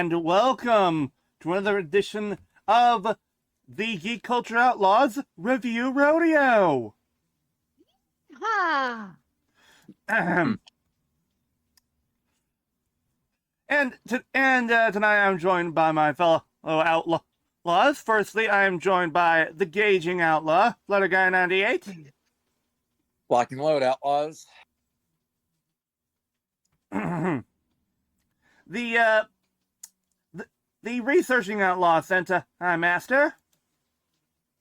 and welcome to another edition of the Geek Culture Outlaws Review Rodeo. Ha! Tonight I'm joined by my fellow outlaws. Firstly, I am joined by the Gauging Outlaw, Flutter Guy 98. Lock and load, outlaws. The Researching Outlaw, Sentai Master.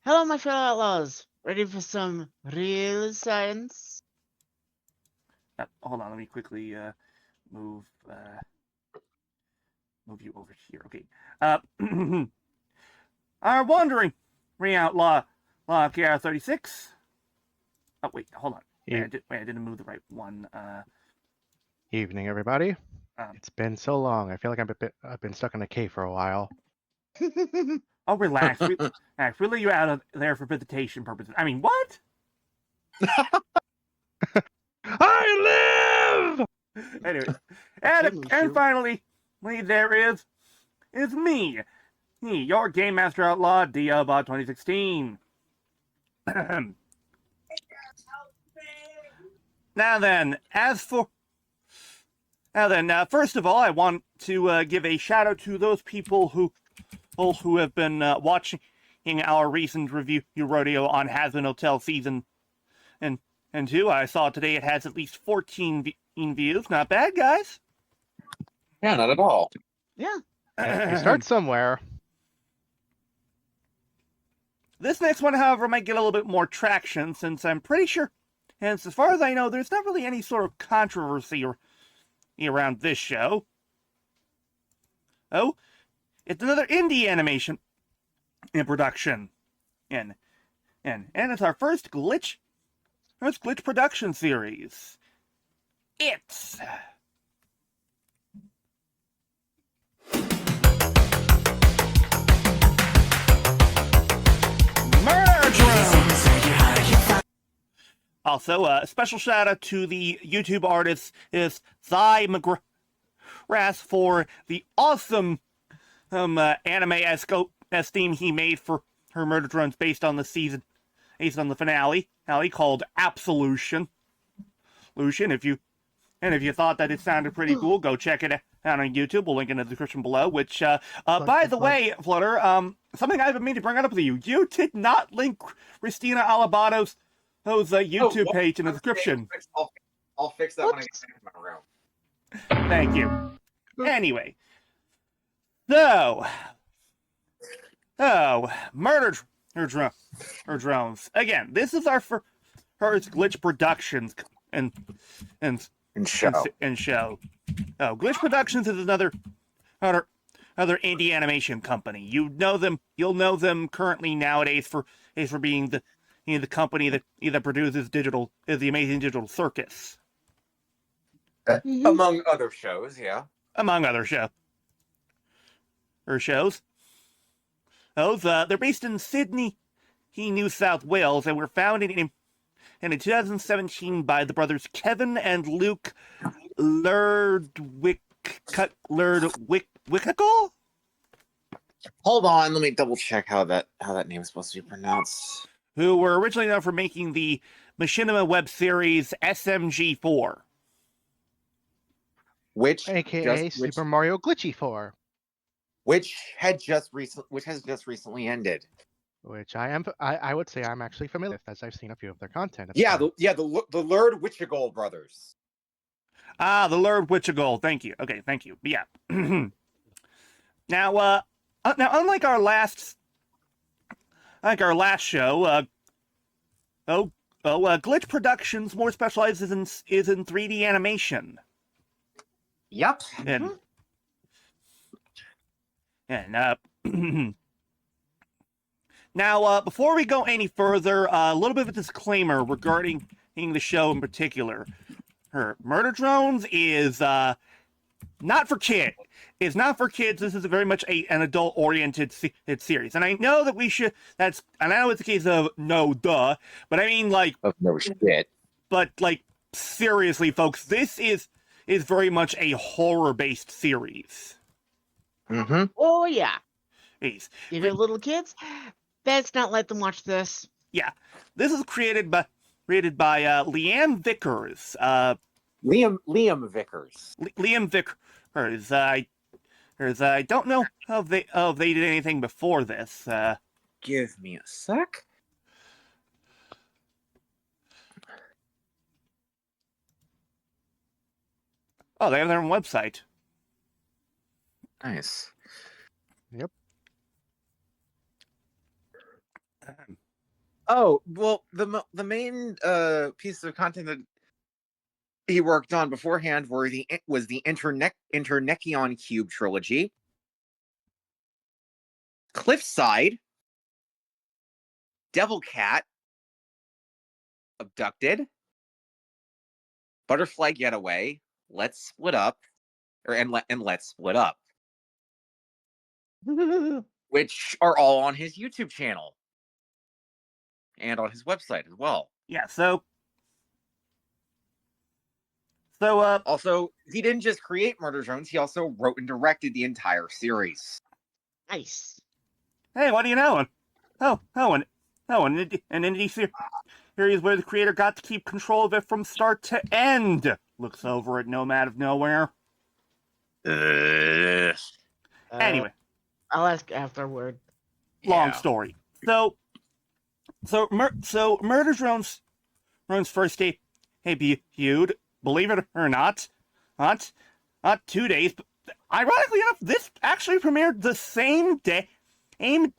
Hello, my fellow outlaws. Ready for some real science? Hold on, let me quickly move you over here. Okay. Our wandering outlaw, KR36. Oh wait, hold on. I didn't move the right one. Evening, everybody. It's been so long. I feel like I've been stuck in a cave for a while. Oh, relax. Relax. We let you out of there for visitation purposes. I mean, what? I live! Anyways, and finally, there is me, your Game Master Outlaw, Diabot 2016. Now then, first of all, I want to give a shout out to those people who have been watching our recent review rodeo on Hazbin Hotel season and 2. I saw today it has at least 14 views. Not bad, guys. Yeah, not at all. Yeah. You start somewhere. This next one, however, might get a little bit more traction since I'm pretty sure, and as far as I know, there's not really any sort of controversy around this show. Oh, it's another indie animation in production, and it's our first glitch production series. It's murderous. Also, a special shout out to the YouTube artist is Thai McGrath for the awesome anime-esque theme he made for her murder drones based on the finale called Absolution. If you thought that it sounded pretty cool, go check it out on YouTube. We'll link in the description below. Which, by the way, Flutter, something I've been meaning to bring up with you. You did not link Christina Alabato's YouTube page in the description. I'll fix that when I get back to my room. Thank you. Anyway, murder drones. Again, this is our first Glitch Productions and show. Oh, Glitch Productions is another indie animation company. You'll know them currently nowadays for being the company that produces the Amazing Digital Circus. Among other shows, yeah. Among other shows. They're based in Sydney, New South Wales, and were founded in 2017 by the brothers Kevin and Luke Lerdwickle? Hold on, let me double check how that name is supposed to be pronounced. Who were originally known for making the Machinima web series SMG4. AKA Super Mario Glitchy 4. Which has just recently ended. Which I would say I'm actually familiar with, as I've seen a few of their content. The Lerdwickle brothers. Ah, the Lerdwickle. Thank you. Okay, thank you. Yeah. Now, unlike our last show, Glitch Productions more specializes in 3D animation. Yep. Now, before we go any further, a little bit of a disclaimer regarding the show in particular. Murder Drones is not for kids. It's not for kids. This is very much an adult-oriented series, and I know that we should. And I know it's a case of no duh, but I mean of no shit. But seriously, folks, this is very much a horror-based series. Mm-hmm. Oh yeah. Jeez. If you're little kids, best not let them watch this. Yeah, this is created by Leanne Vickers. Liam Vickers. Liam Vickers. I don't know if they did anything before this. Give me a sec. Oh, they have their own website. Nice. Yep. Oh well, the main piece of content that he worked on beforehand was the Internekion Cube trilogy, Cliffside, Devil Cat, Abducted, Butterfly Getaway, Let's Split Up, and Let's Split Up, which are all on his YouTube channel and on his website as well. Yeah. So Also, he didn't just create Murder Drones; he also wrote and directed the entire series. Nice. hey, what do you know? An indie series where the creator got to keep control of it from start to end. Looks over at Nomad of Nowhere. Anyway, I'll ask afterward. long Yeah. story. So Murder Drones first debuted, believe it or not 2 days. But ironically enough, this actually premiered the same day, in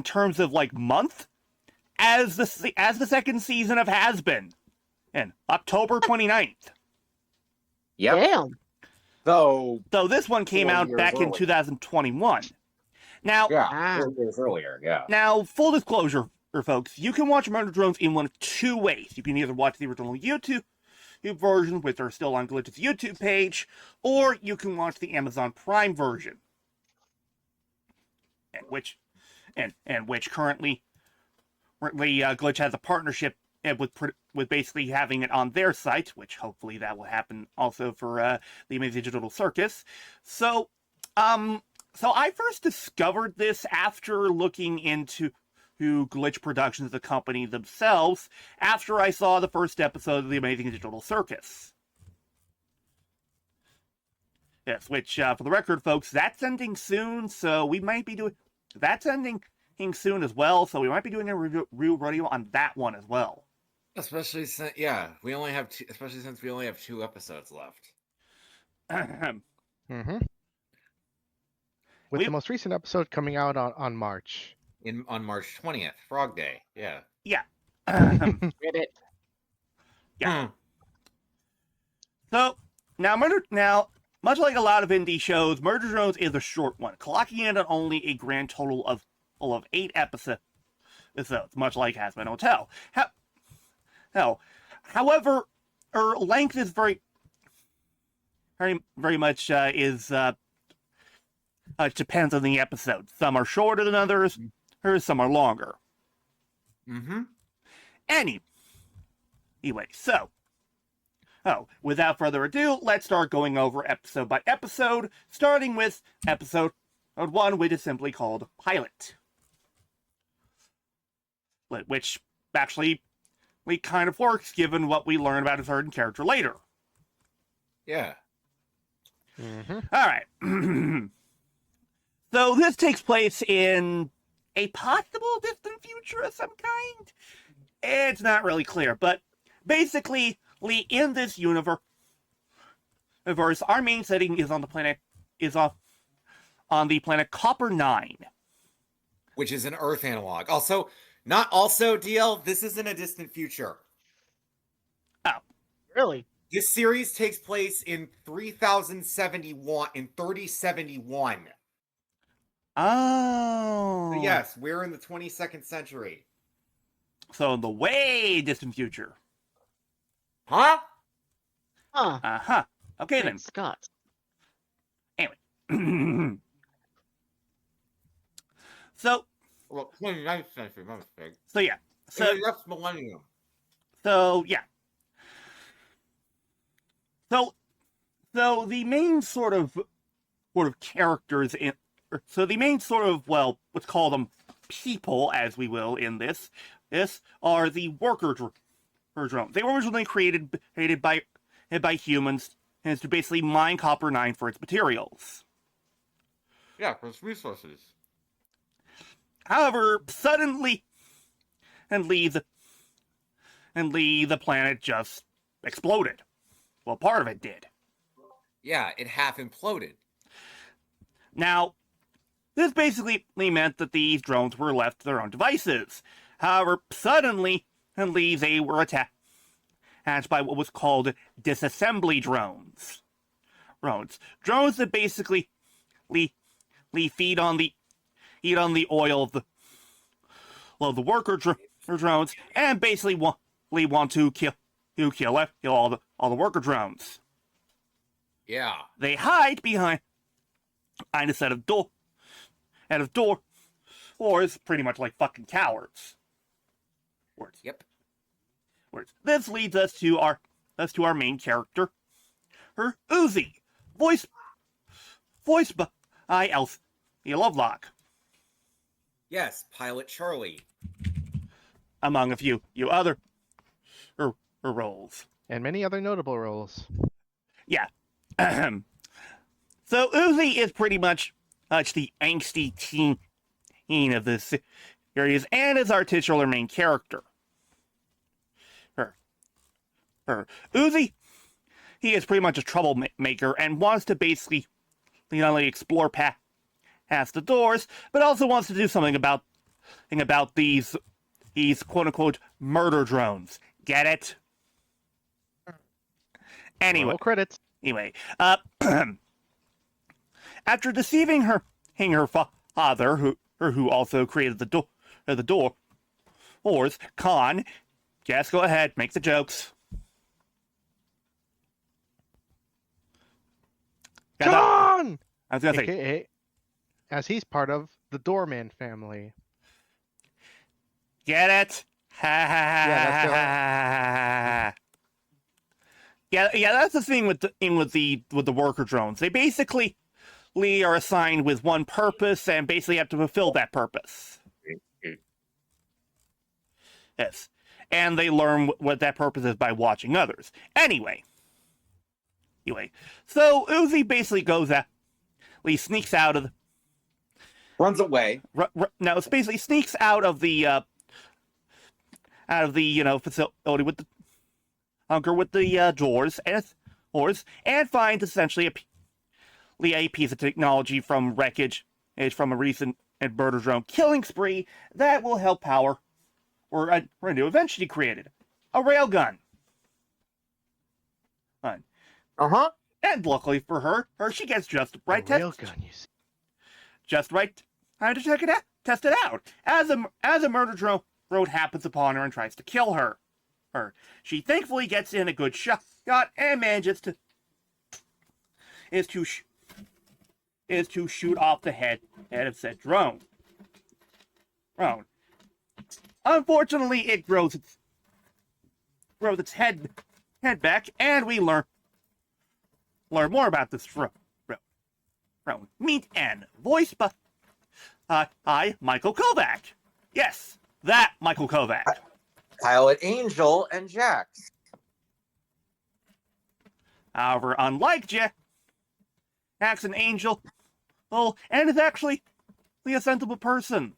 terms of like month, as the second season of Has Been, in October 29th. Yep. Damn. So this one came 4 out years back in early. 2021. Now, yeah, 4 years earlier. Yeah. Now, full disclosure, folks, you can watch Murder Drones in one of two ways. You can either watch the original YouTube version, which are still on Glitch's YouTube page, or you can watch the Amazon Prime version, which currently Glitch has a partnership with basically having it on their site, which hopefully that will happen also for the Amazing Digital Circus. So I first discovered this after looking into Glitch Productions, the company themselves, after I saw the first episode of the Amazing Digital Circus. Yes, which, for the record, folks, that's ending soon, so we might be doing... That's ending soon as well, so we might be doing a review rodeo on that one as well. Especially since we only have since we only have 2 episodes left. Mm-hmm. With the most recent episode coming out on March. On March 20th, Frog Day. Yeah. Yeah. Get it. Yeah. So now, much like a lot of indie shows, Murder Drones is a short one, clocking in at only a grand total of 8 episodes, much like Has Been Hotel. However, her length is very much depends on the episode. Some are shorter than others, or some are longer. Mm-hmm. Anyway, so, without further ado, let's start going over episode by episode, starting with episode 1, which is simply called Pilot. Which actually kind of works, given what we learn about a certain character later. Yeah. Mm-hmm. All right. So this takes place in a possible distant future of some kind. It's not really clear, but basically, in this universe, our main setting is on the planet Copper 9. Which is an Earth analog. Also, DL, this isn't a distant future. Oh. Really? This series takes place in 3071. Oh. So yes, we're in the 22nd century. So in the way distant future. Huh? Huh. Uh-huh. Okay then. Scott. Anyway. So, Well, 29th century, my mistake. so yeah. So, That's millennium. So yeah. So the main sort of sort of characters in. So the main sort of, well, let's call them people, as we will in this are the worker drones. They were originally created by humans, and it's to basically mine Copper-9 for its materials. Yeah, for its resources. However, suddenly, the planet just exploded. Well, part of it did. Yeah, it half imploded. Now, this basically meant that these drones were left to their own devices. However, suddenly, they were attacked by what was called disassembly drones. Drones that basically feed on the oil of the worker drones, and basically want to kill all the worker drones. Yeah. They hide behind a set of doors, pretty much like fucking cowards. Yep. This leads us to our main character, her Uzi, voiced by Elsie Lovelock, Yes, Pilot Charlie. among a few other her roles. And many other notable roles. Yeah. So Uzi is pretty much the angsty teen of this series, and is our titular main character. Her Uzi, he is pretty much a troublemaker and wants to basically not only explore past the doors, but also wants to do something about these quote unquote murder drones. Get it? Anyway. Roll credits. Anyway, after deceiving her father, who also created the doors, Khan, just go ahead, make the jokes. John! I was gonna say, AKA, as he's part of the Doorman family. get it? Ha ha ha Yeah, ha ha. Yeah, that's the thing with the worker drones. They basically are assigned with one purpose and basically have to fulfill that purpose. Yes. And they learn what that purpose is by watching others. Anyway, so Uzi basically goes out, he sneaks out of Runs away. no, it's basically sneaks out of the facility with the hunker with the doors and finds essentially a piece of technology from wreckage from a recent murder drone killing spree that will help power or Rodeo eventually created a railgun. And luckily for her, she gets just right just right time to test it out as a murder drone happens upon her and tries to kill her. She thankfully gets in a good shot and manages to shoot off the head of said drone. Unfortunately, it grows its head back, and we learn more about this drone. Meet N, voiced by Michael Kovac. Yes, that Michael Kovac. Pilot Angel and Jax. However, unlike Jax and Angel, and is actually a sensible person.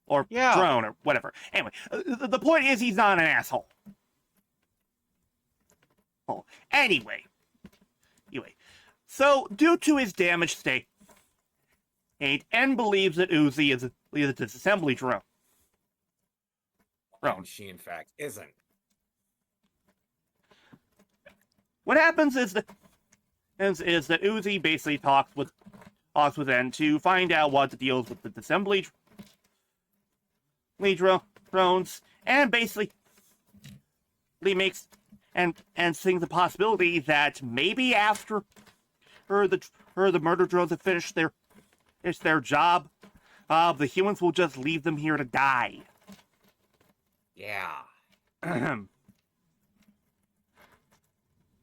Or drone, or whatever. Anyway, the point is he's not an asshole. Anyway. So, due to his damaged state, N believes that Uzi is a disassembly drone. And she, in fact, isn't. What happens is that Uzi basically talks with N to find out what the deal is with the disassembly drones, and basically makes and seeing the possibility that maybe after the murder drones have finished their job, the humans will just leave them here to die. Yeah.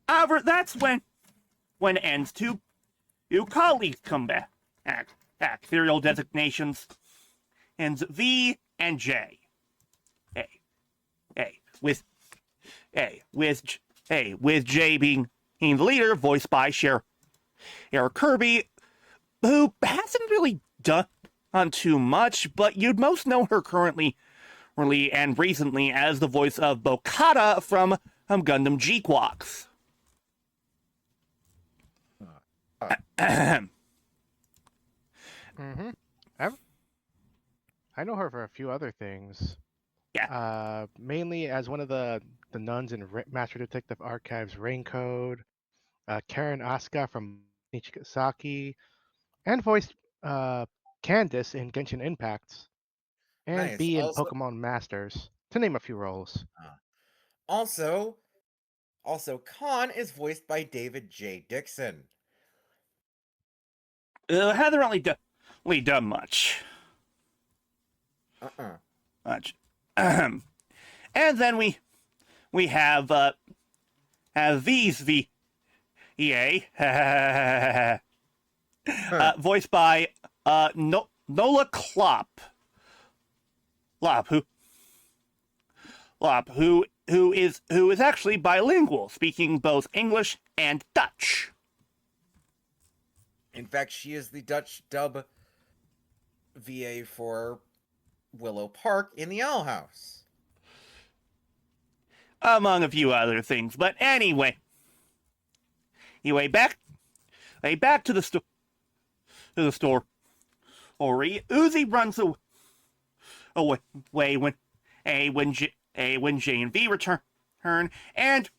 However, that's when ends to Your colleagues come back. Serial designations and V and J. With J being the leader, voiced by Eric Kirby, who hasn't really done too much, but you'd most know her currently and recently as the voice of Bokata from Gundam G-Quox. Mm-hmm. I know her for a few other things. Yeah. Mainly as one of the nuns in Master Detective Archives Rain Code, Karen Asuka from Nichikasaki, and voiced Candice in Genshin Impact, and Nice. B in Also, Pokemon Masters, to name a few roles. also, Khan is voiced by David J. Dixon. Hasn't really done much. Much. And then we have V's VEA, voiced by Nola Klopp, who is actually bilingual, speaking both English and Dutch. In fact, she is the Dutch dub VA for Willow Park in the Owl House. Among a few other things. But anyway, back to the store. Ori Uzi runs away when J and V return, and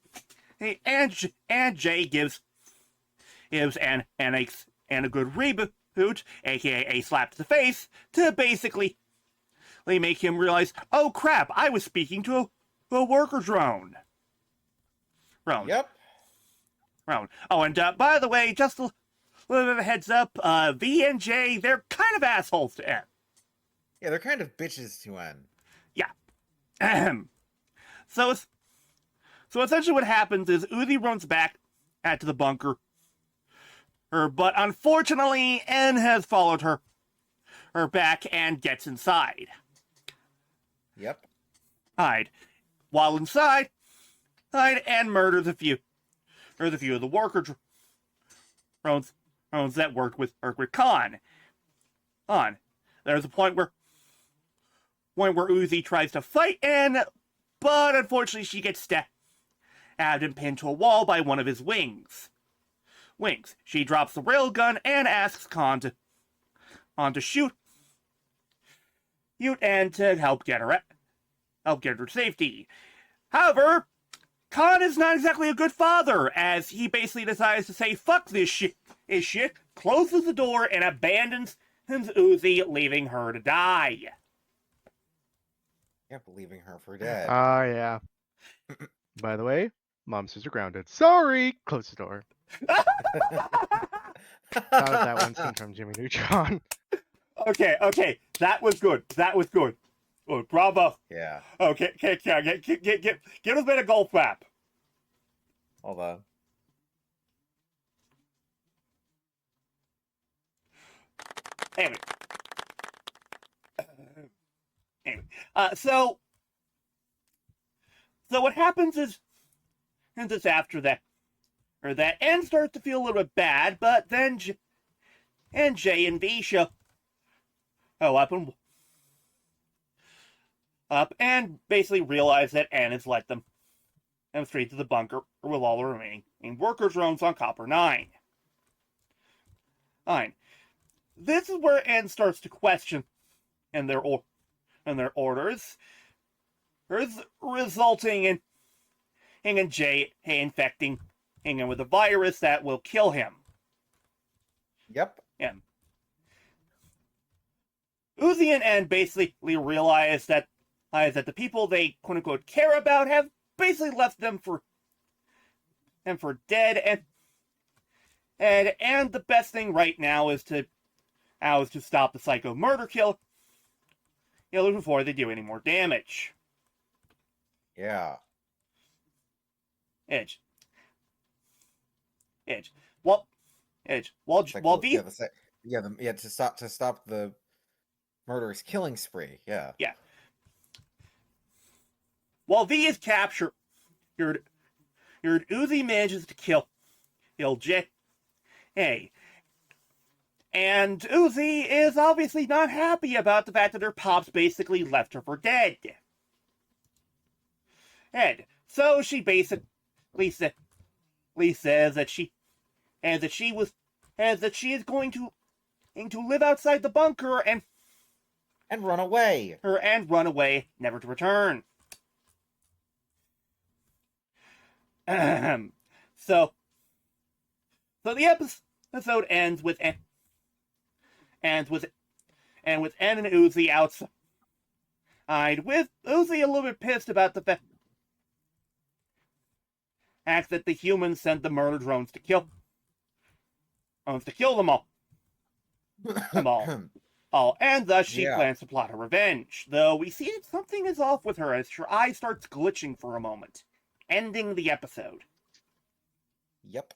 Jay gives an a good reboot, aka a slap to the face, to basically make him realize, oh crap, I was speaking to a worker drone. Yep. Oh, and by the way, just a little bit of a heads up, V and J, they're kind of assholes to N. Yeah, they're kind of bitches to N. Yeah. So essentially what happens is Uzi runs back to the bunker, but unfortunately, N has followed her back and gets inside. Yep. While inside, and murders a few of the worker drones that worked with Khan. There's a point where Uzi tries to fight N, but unfortunately she gets stabbed and pinned to a wall by one of his wings. She drops the railgun and asks Khan to shoot and to help get her to safety. However, Khan is not exactly a good father, as he basically decides to say fuck this shit, closes the door, and abandons Uzi, leaving her to die. Yep, leaving her for dead. Yeah. By the way, Mom says you're grounded. Sorry! Close the door. Thought of that one scene from Jimmy Neutron. Okay, that was good. Oh, bravo. Yeah. Okay, give us a bit of golf rap. Hold on. Anyway, so what happens is after that, N starts to feel a little bit bad, but then J and V show up and basically realize that N has led them straight to the bunker with all the remaining worker drones on Copper 9. This is where N starts to question in their orders, resulting in J infecting him with a virus that will kill him. Yep. Yeah. Uzi and N basically realize that the people they quote unquote care about have basically left them for dead, and the best thing right now is to stop the psycho murder kill before they do any more damage. Yeah. Edge. Well, While It's like, while oh, V to stop the murderous killing spree. Yeah. while V is captured, your Uzi manages to kill J. Hey, and Uzi is obviously not happy about the fact that her pops basically left her for dead. And so she basically says that she is going to live outside the bunker and And run away, never to return. So the episode ends with N and Uzi outside, with Uzi a little bit pissed about the fact that the humans sent the murder drones to kill them all. And thus she Yeah. plans to plot her revenge. Though we see that something is off with her as her eye starts glitching for a moment, ending the episode. Yep.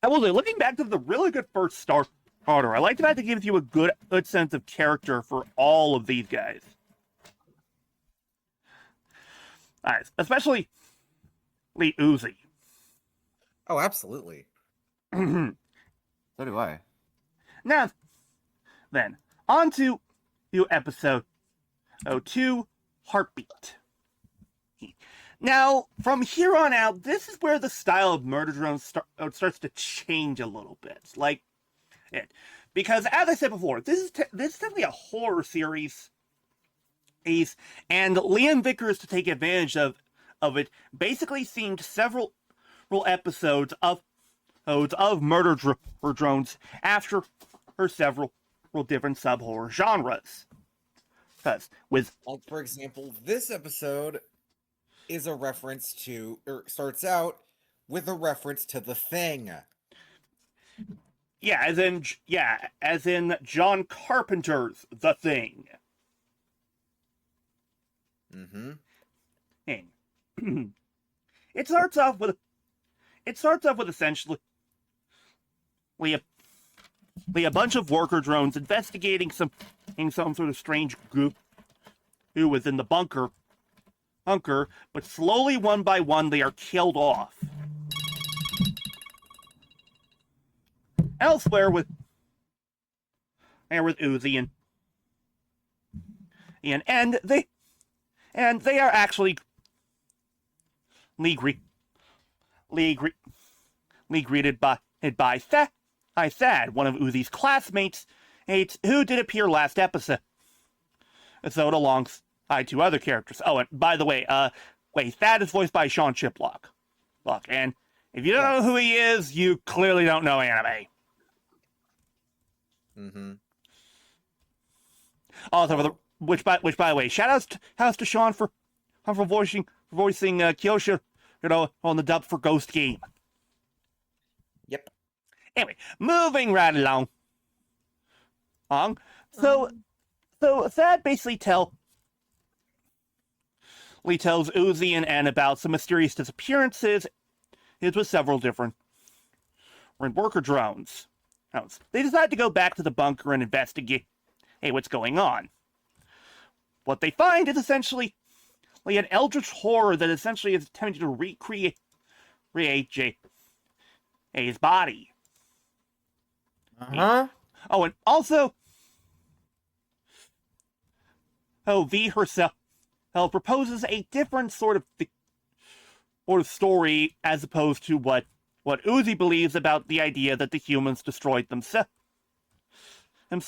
I will say, looking back to the really good first starter, I like the fact that it gives you a good sense of character for all of these guys. Especially Lee Uzi. Oh, absolutely. So do I. Now, then, on to episode 2, Heartbeat. Now, from here on out, this is where the style of Murder Drone starts to change a little bit. Because, as I said before, this is definitely a horror series. And Liam Vickers, to take advantage of it, basically themed several episodes of Murder Drones after several different sub-horror genres. Because For example, this episode is a reference to, or starts out with a reference to The Thing. as in John Carpenter's The Thing. Mm-hmm. It starts off with essentially a bunch of worker drones investigating some sort of strange group who was in the bunker, but slowly, one by one, they are killed off. Elsewhere with Uzi and Ian, and they are actually greeted by Thad, one of Uzi's classmates, who did appear last episode alongside 2 other characters. Oh, and by the way, Thad is voiced by Sean Chiplock. And if you don't know who he is, you clearly don't know anime. Mm-hmm. Also, which by the way, shout outs to Sean for voicing Kyosho, on the dub for Ghost Game. Yep. Anyway, moving right along. So Thad basically tells Uzi and Ann about some mysterious disappearances with several different worker drones. They decide to go back to the bunker and investigate what's going on. What they find is essentially an eldritch horror that essentially is attempting to recreate Jay's body. Uh-huh. Oh, and also, V herself proposes a different sort of story as opposed to what Uzi believes about the idea that the humans destroyed themselves and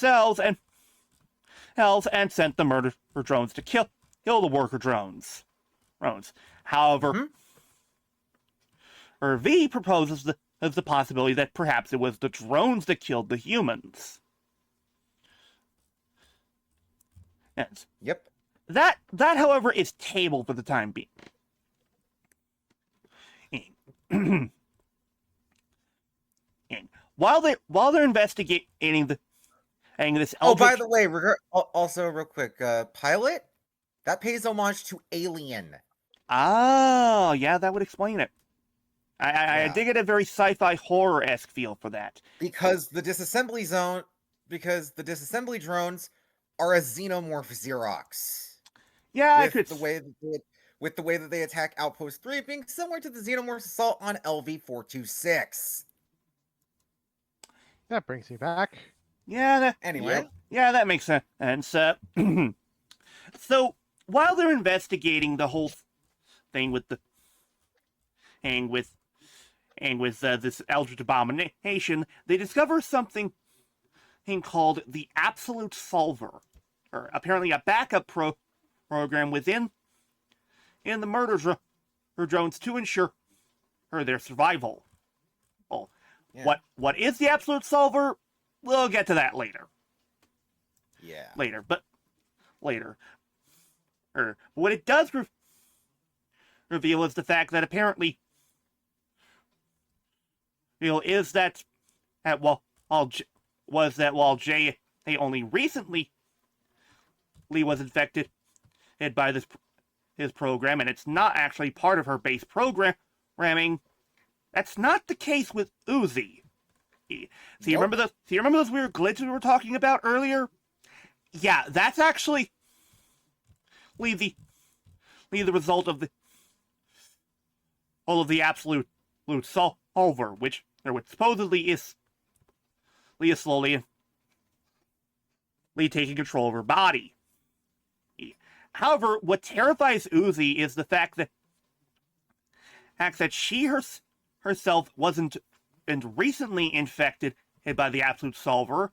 sent the murder drones to kill the worker drones. However, V proposes the possibility that perhaps it was the drones that killed the humans. Yes. Yep. That, however, is tabled for the time being. And while they're investigating this, Oh, by the way, also real quick, Pilot, that pays homage to Alien. Oh, yeah, that would explain it. I did get a very sci-fi horror-esque feel for that. Because the disassembly drones are a xenomorph Xerox. Yeah, I With could. the way that they attack Outpost 3 being similar to the Xenomorph's assault on LV-426. That brings me back. Yeah, Anyway, that makes sense. And so while they're investigating the whole thing with the this Eldritch abomination, they discover something called the Absolute Solver, or apparently a backup program within the murder drones to ensure their survival. Oh, yeah. what is the Absolute Solver? We'll get to that later. Yeah. Later. What it does reveal is the fact that apparently is that while Jay only recently was infected by his program, and it's not actually part of her base programming. That's not the case with Uzi. So you remember those weird glitches we were talking about earlier? Yeah, that's actually the result of the absolute solver, which supposedly is slowly taking control of her body. However, what terrifies Uzi is the fact that she herself wasn't recently infected by the Absolute Solver,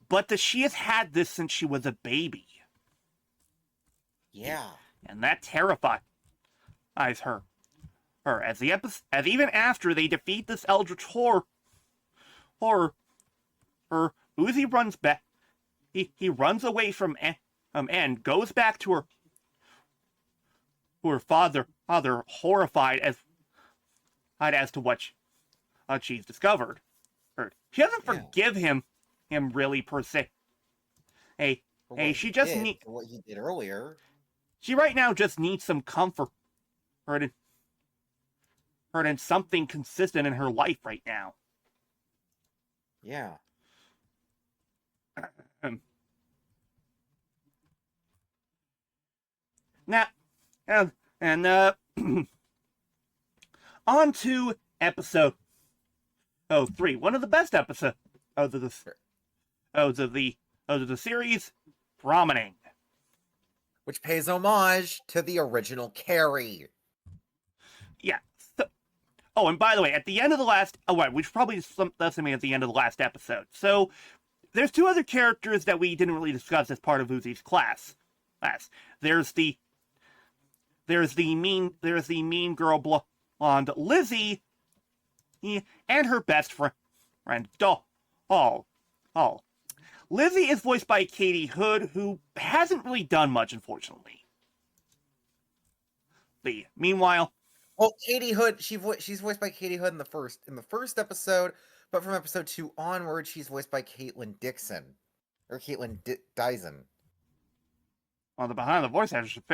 but that she has had this since she was a baby. Yeah. And that terrifies her. As even after they defeat this Eldritch horror, Uzi runs back. He runs away from and goes back to her father, horrified as to what she's discovered. She doesn't forgive him really per se. She just needs what he did earlier. She right now just needs some comfort, and something consistent in her life right now. Yeah. Now, on to episode 3, one of the best episodes of the series, Promenade. Which pays homage to the original Carrie. Yeah. And by the way, at the end of the last... we should probably that's something at the end of the last episode. So, there's 2 other characters that we didn't really discuss as part of Uzi's class. There's the mean girl blonde Lizzie, and her best friend Doll. Lizzie is voiced by Katie Hood, who hasn't really done much, unfortunately. Meanwhile, well, Katie Hood, she's voiced by Katie Hood in the first episode, but from episode 2 onward, she's voiced by Caitlin Dixon, or Caitlin Dyson. Well, the behind the voice actors should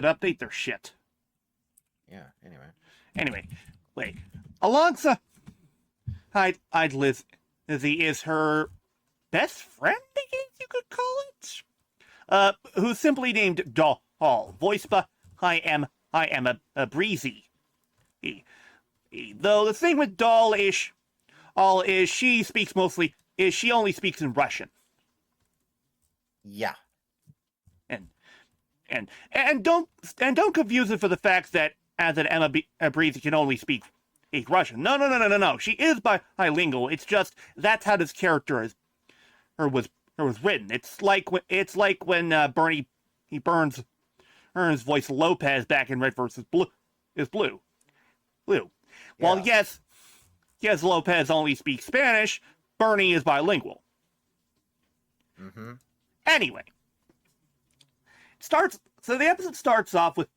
update their shit. Yeah. Anyway, alongside Lizzie is her best friend, I guess you could call it, who's simply named Doll, voiced by I am a Breezy. Though the thing with Doll is she only speaks in Russian. Yeah. And don't confuse it for the fact that as an Emma Breezy can only speak Russian. No. She is bilingual. It's just that's how this character was written. It's like when Bernie Burns voiced Lopez back in Red vs. Blue is Blue. While yes, Lopez only speaks Spanish, Bernie is bilingual. Mm-hmm. Anyway, so the episode starts off with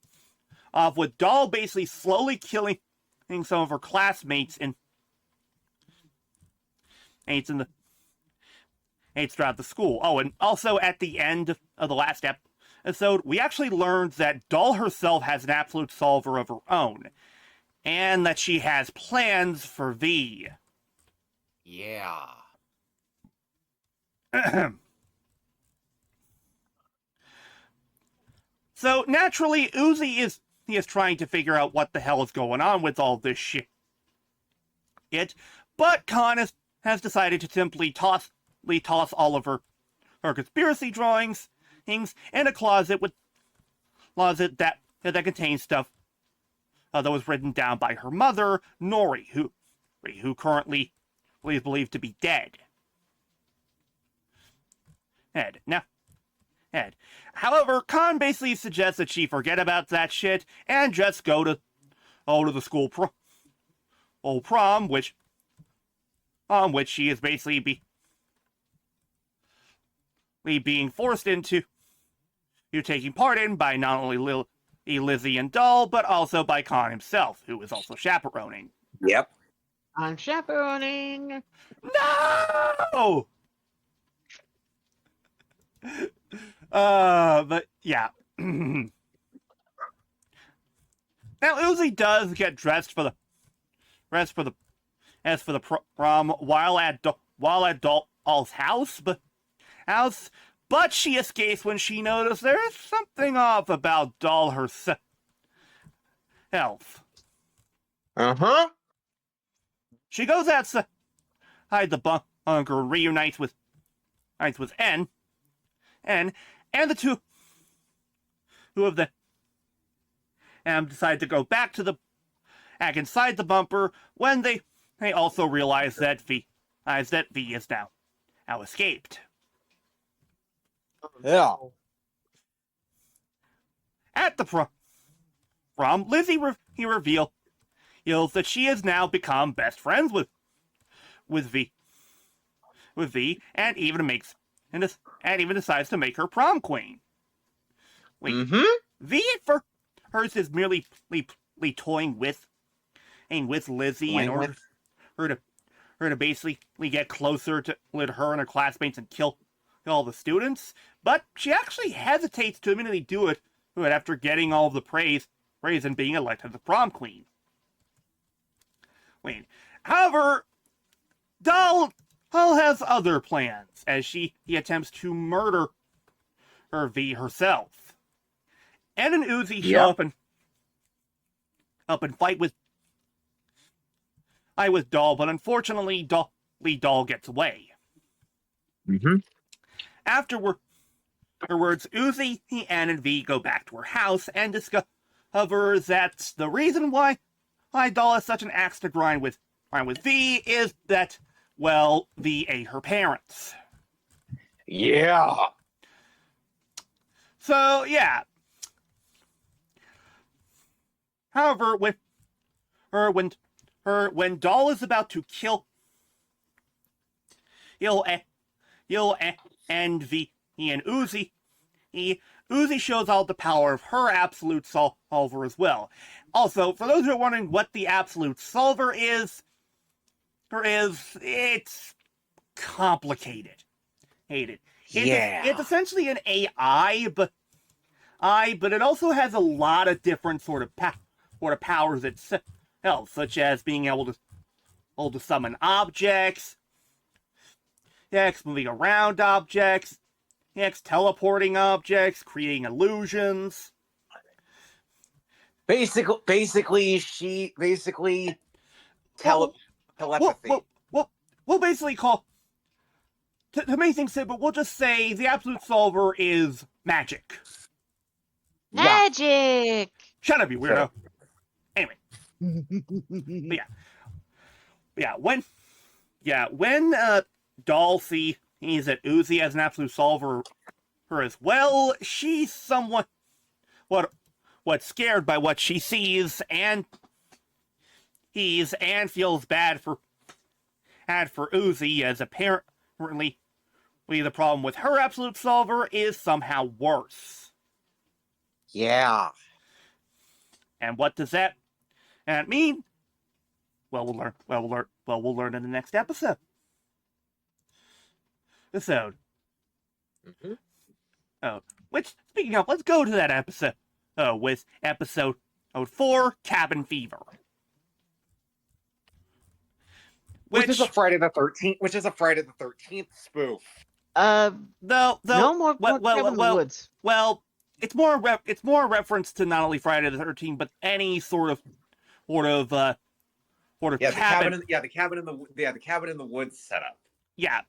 Doll basically slowly killing some of her classmates throughout the school. Oh, and also at the end of the last episode, we actually learned that Doll herself has an absolute solver of her own. and that she has plans for V. Yeah. So naturally, Uzi is trying to figure out what the hell is going on with all this shit. But Khan has decided to simply toss all of her conspiracy drawings things in a closet that contains stuff that was written down by her mother, Nori, who currently is believed to be dead. However, Khan basically suggests that she forget about that shit and just go to the school prom, which she is basically being forced into taking part in by not only Lizzie and Doll, but also by Khan himself, who is also chaperoning. Yep. I'm chaperoning. No! But yeah. Now Uzi does get dressed for the prom while at Doll's house, but she escapes when she notices there is something off about Doll herself. Uh-huh. She goes outside the bunker and reunites with N, and the two of them decide to go back inside the bumper when they also realize that V is now escaped. Yeah. At the prom, Lizzie reveals that she has now become best friends with V, and even decides to make her prom queen. Mm-hmm. V for hers is merely toying with Lizzie in order for her to basically get closer to her and her classmates and kill all the students. But she actually hesitates to immediately do it after getting all of the praise and being elected the prom queen. However, Doll has other plans as he attempts to murder V herself. And an Uzi show up and fight with Doll, but unfortunately Doll gets away. Mm-hmm. Afterwards, Uzi, and V go back to her house and discover that the reason why Doll has such an axe to grind with V is that, well, V ate her parents. Yeah. So, yeah. However, when Doll is about to kill and V and Uzi, Uzi shows all the power of her absolute solver as well. Also, for those who are wondering what the absolute solver is, it's complicated. It's essentially an AI, but it also has a lot of different sort of powers itself, such as being able to summon objects, moving around objects, teleporting objects, creating illusions. Basically, telepathy. We'll basically call to make things simple. We'll just say the absolute solver is magic. Magic! Shut up, you weirdo. Anyway, when Doll sees that Uzi has an absolute solver her as well, she's somewhat scared by what she sees and feels bad for Uzi, as apparently the problem with her absolute solver is somehow worse. Yeah. And what does that mean? Well, we'll learn. We'll learn in the next episode. Mm-hmm. Oh, which, speaking of, let's go to that episode. With episode 4, Cabin Fever. which is a Friday the 13th spoof. though no more well, Cabin in the well, Woods. well, it's more a reference to not only Friday the 13th, but any sort of Yeah, the cabin. the cabin in the woods setup. Yeah.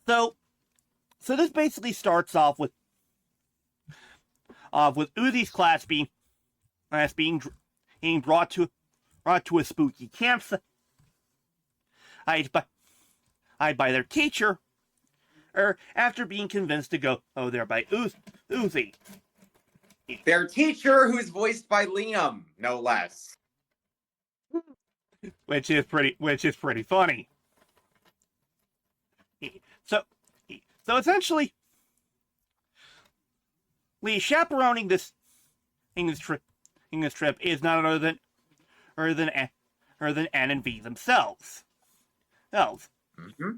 So this basically starts off with Uzi's class being brought to a spooky campsite by their teacher, after being convinced to go there by Uzi. Their teacher, who's voiced by Liam, no less. Which is pretty funny. So essentially, Lee chaperoning this trip is none other than Anne and V themselves. Mm-hmm.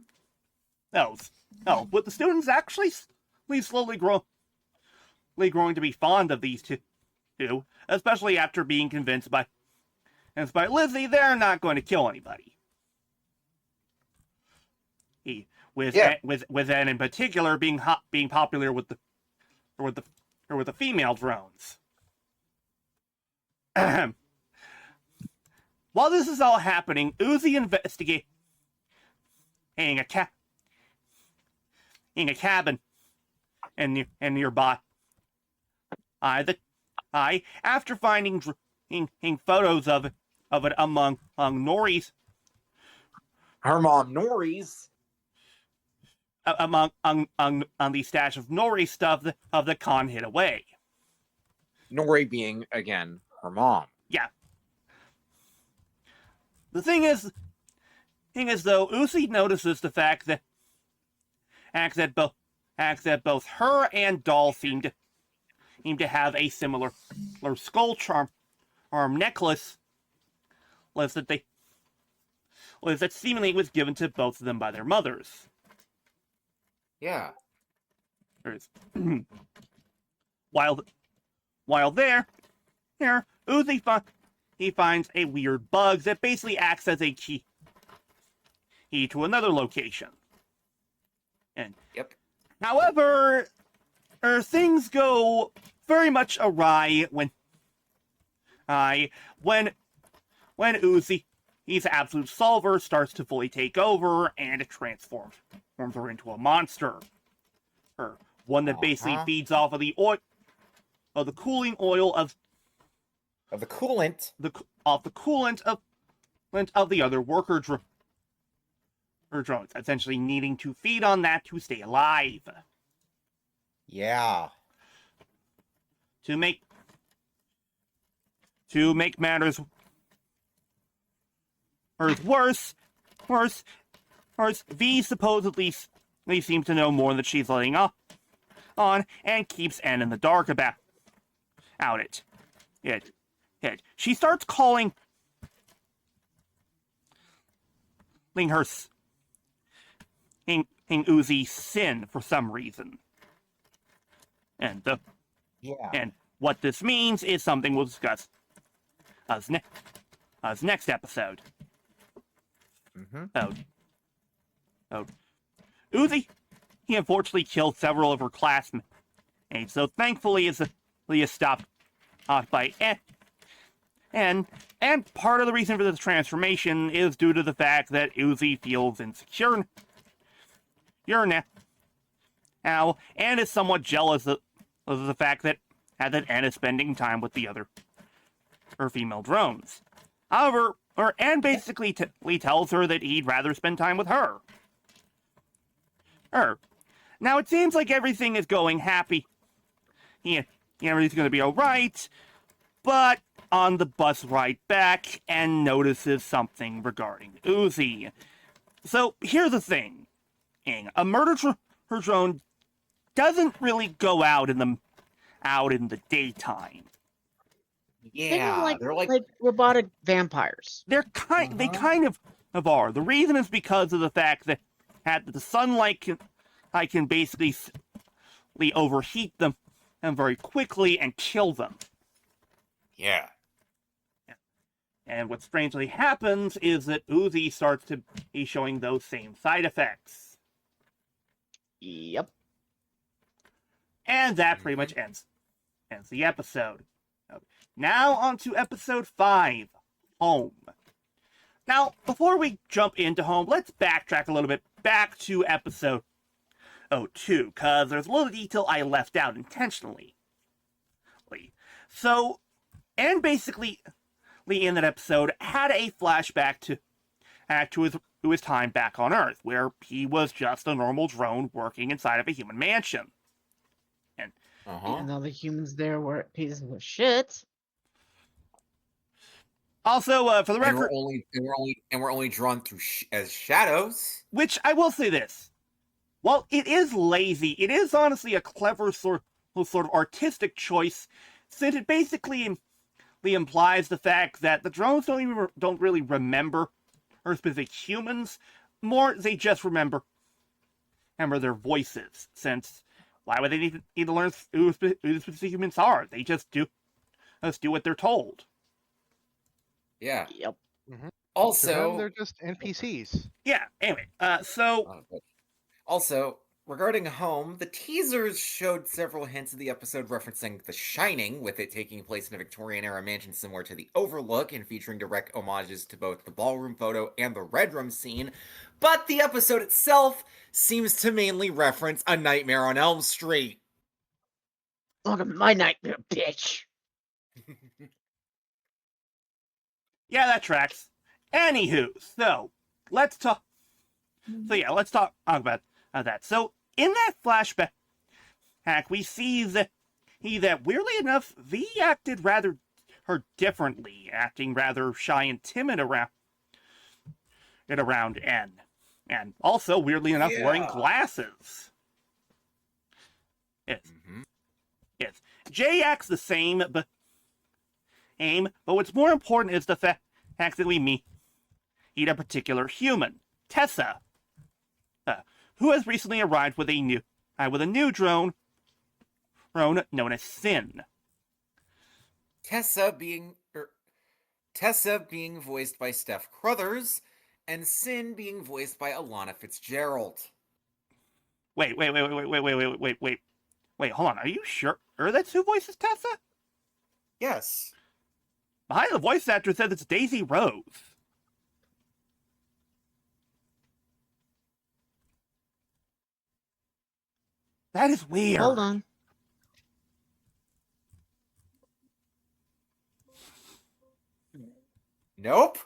With the students actually slowly growing to be fond of these two, especially after being convinced by Lizzie they're not going to kill anybody. With Anne in particular being popular with the female drones. While this is all happening, Uzi investigating a cabin and nearby. After finding photos of it among Nori's, Her mom, Nori's. on the stash of Nori stuff of the con hid away. Nori being, again, her mom. Yeah. The thing is though, Uzi notices the fact that both her and Doll seem to have a similar skull charm necklace that seemingly was given to both of them by their mothers. Yeah. While there, Uzi finds a weird bug that basically acts as a key to another location. And Yep. however, things go very much awry when Uzi, he's absolute solver, starts to fully take over and it transforms her into a monster. One that basically feeds off of the cooling oil of the coolant of the other worker drones, essentially needing to feed on that to stay alive. Yeah. To make matters worse, V supposedly seems to know more than she's letting on and keeps N in the dark about it. She starts calling her Uzi Sin for some reason. And what this means is something we'll discuss as next episode. Mm-hmm. Uzi, he unfortunately killed several of her classmates, so thankfully is stopped by N. And part of the reason for this transformation is due to the fact that Uzi feels insecure now, and is somewhat jealous of the fact that N is spending time with her female drones. However, N basically tells her that he'd rather spend time with her. Now it seems like everything is going happy. Everything's going to be alright, but on the bus ride back, N notices something regarding Uzi. So here's the thing. A murder drone doesn't really go out in the daytime. Yeah, they're like robotic vampires. They kind of are. The reason is because of the fact that the sunlight can basically overheat them very quickly and kill them. Yeah. And what strangely happens is that Uzi starts to be showing those same side effects. Yep. And that pretty much ends the episode. Now on to episode 5, Home. Now, before we jump into Home, let's backtrack a little bit back to episode 02, because there's a little detail I left out intentionally. So, and basically, in that episode, had a flashback to his time back on Earth, where he was just a normal drone working inside of a human mansion. And And all the humans there were pieces of shit. also, for the And record, we're only drawn through as shadows. which I will say this, while it is lazy, it is honestly a clever sort of artistic choice, since it basically implies the fact that the drones don't really remember Earth-specific humans. More, they just remember their voices. Since why would they need to learn who specific humans are? They just do what they're told. Yeah. Yep. To them, Also, they're just NPCs. Yeah. Anyway, also regarding Home, the teasers showed several hints of the episode referencing The Shining, with it taking place in a Victorian-era mansion similar to the Overlook and featuring direct homages to both the ballroom photo and the Red Room scene. But the episode itself seems to mainly reference A Nightmare on Elm Street. Welcome to my nightmare, bitch. yeah, that tracks. Anywho, so let's talk. So yeah, let's talk about that. So in that flashback, we see that weirdly enough, V acted rather differently, acting rather shy and timid around N, and also weirdly enough wearing glasses. Yes, yes. J acts the same, but what's more important is the fact that we meet a particular human, Tessa, who has recently arrived with a new drone known as Sin. Tessa being voiced by Steph Crothers, and Sin being voiced by Alana Fitzgerald. Wait, hold on. Are you sure that's who voices Tessa? Yes. Behind the voice actor says it's Daisy Rose. That is weird. Hold on. Nope.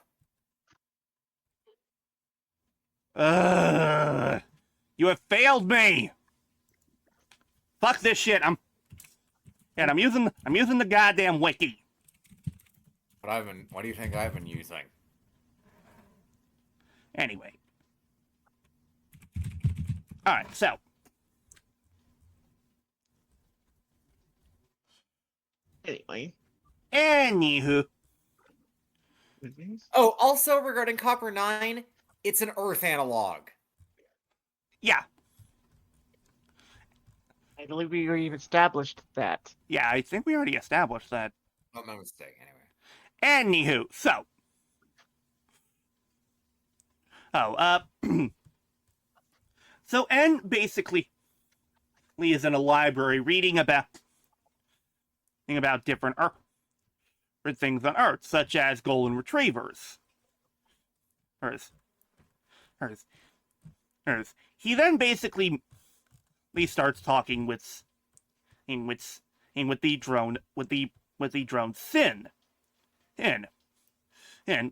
You have failed me. Fuck this shit. I'm using the goddamn wiki. What do you think I've been using? Anyway. All right, so. Anyway. Anywho. Oh, also regarding Copper 9, it's an Earth analog. Yeah. I believe we already established that. Yeah, I think we already established that. Not my mistake, anyway. Anywho, so. So N basically is in a library reading about different things on Earth, such as golden retrievers. He then basically starts talking with the drone Sin. And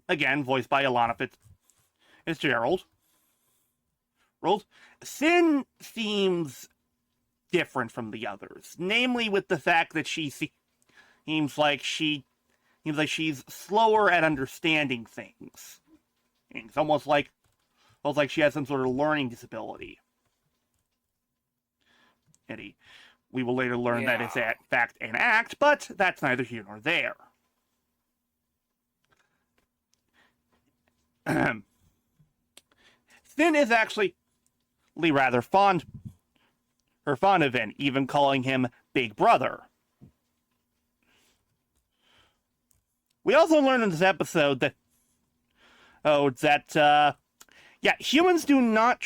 again, voiced by Alana Fitzgerald. Sin seems different from the others, namely with the fact that she seems like she's slower at understanding things. It's almost like she has some sort of learning disability. And we will later learn that it's in fact an act, but that's neither here nor there. Sin is actually rather fond of him, even calling him Big Brother. we also learned in this episode that humans do not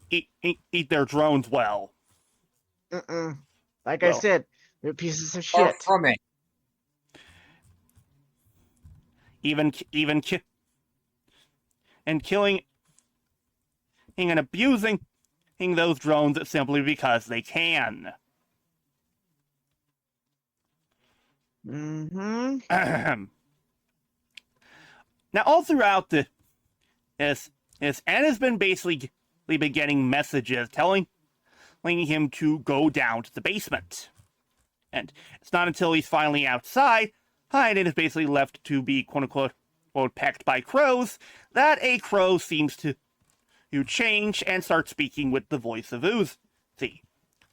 eat their drones well. Like I said, they're pieces of Far shit. from it. And killing and abusing those drones simply because they can. Mm-hmm. Now, all throughout this Ed has been basically been getting messages telling him to go down to the basement. And it's not until he's finally outside, and is basically left to be quote-unquote pecked by crows, that a crow seems to change and start speaking with the voice of Uzi.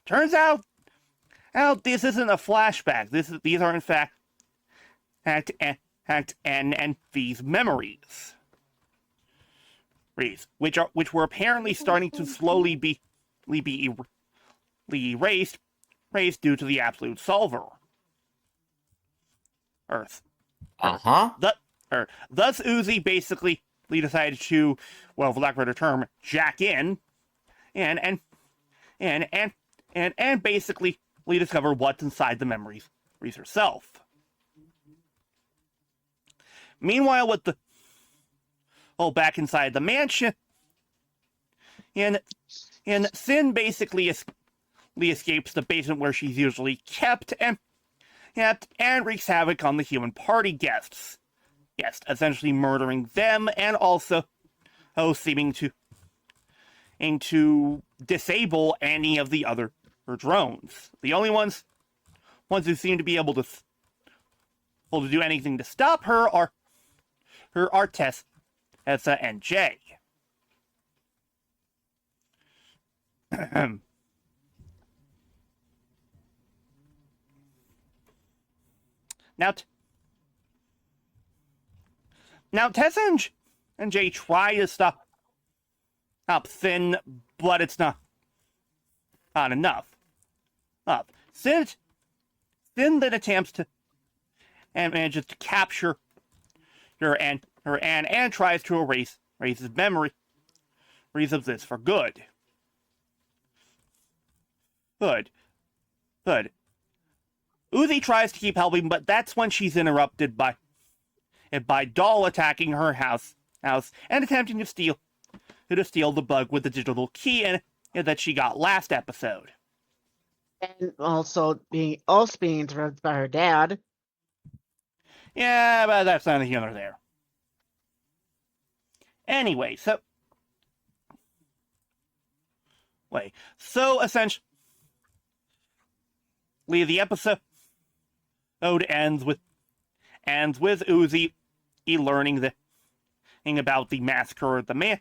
Turns out this isn't a flashback. These are in fact these memories, which were apparently starting to slowly be erased due to the absolute solver. Earth. Uh-huh. Thus, Uzi basically decided to, well, for lack of a better term, jack in, and basically discover what's inside the memories herself. Meanwhile, with the back inside the mansion, and Sin basically escapes the basement where she's usually kept, and wreaks havoc on the human party guests. Yes, essentially murdering them, and also seeming to disable any of the other drones. The only ones who seem to be able to do anything to stop her are Tessa and Jay. Now Tessa and Jay try to stop Sin, but it's not enough. Sin then attempts to and manages to capture her and tries to erase his memories of this for good. Uzi tries to keep helping, but that's when she's interrupted by Doll attacking her house and attempting to steal the bug with the digital key and that she got last episode. And also being interrupted by her dad. Yeah, but that's neither here nor there. Anyway, so essentially the episode ends with Uzi learning the thing about the massacre of the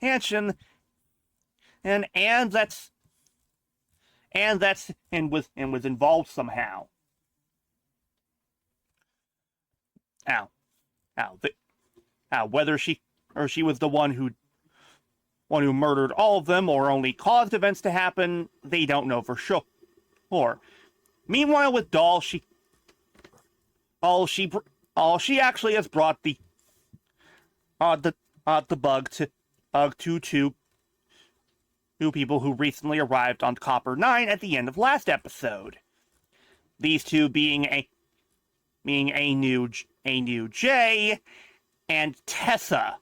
mansion, and was involved somehow. Whether she was the one who murdered all of them or only caused events to happen, they don't know for sure. Meanwhile, with Doll, she actually has brought the bug to two people who recently arrived on Copper 9 at the end of last episode. These two being a new Jay and Tessa.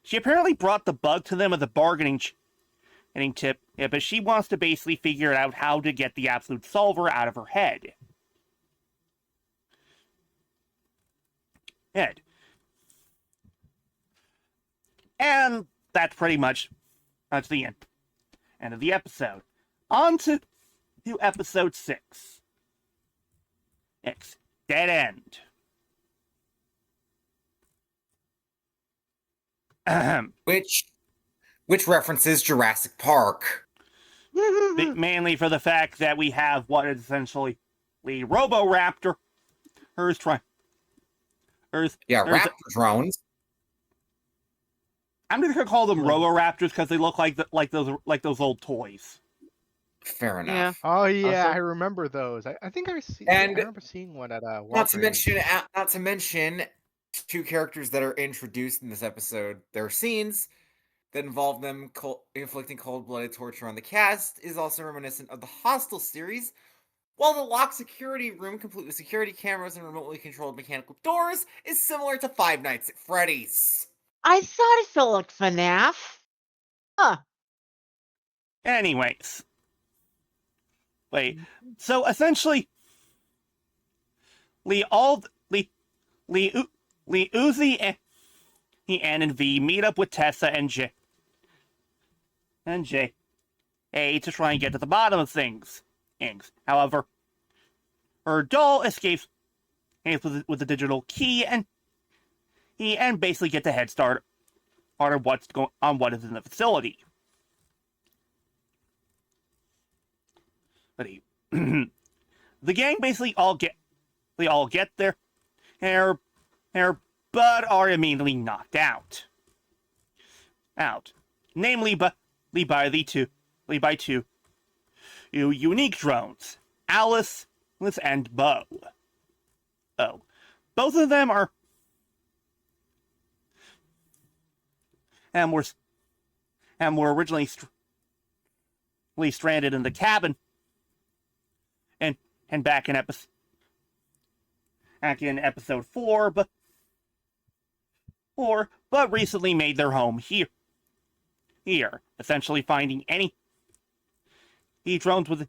She apparently brought the bug to them as a bargaining tip, but she wants to basically figure out how to get the absolute solver out of her head. And that's pretty much the end of the episode. On to episode 6. Dead End. Which references Jurassic Park. Mainly for the fact that we have what is essentially the Roboraptor. Raptor drones. I'm just gonna call them Roboraptors because they look like those old toys. Fair Yeah. enough. Oh yeah, Also- I remember those. I think I And remember seeing one at Not to Walgreens. mention, two characters that are introduced in this episode. There are scenes that involve them inflicting cold-blooded torture on the cast is also reminiscent of the Hostel series, while the locked security room, complete with security cameras and remotely controlled mechanical doors, is similar to Five Nights at Freddy's. I thought it felt like FNAF. Huh. Anyways. Wait. So essentially, Lee all Lee Lee Lee Uzi and V meet up with Tessa and J to try and get to the bottom of things. However, her doll escapes with a digital key and basically gets a head start on what is in the facility. But the gang basically all get there, but are immediately knocked out. Namely, by two unique drones, Alice and Bo. Oh, both of them are were originally stranded in the cabin, and back in episode 4, but recently made their home here, essentially finding any drones with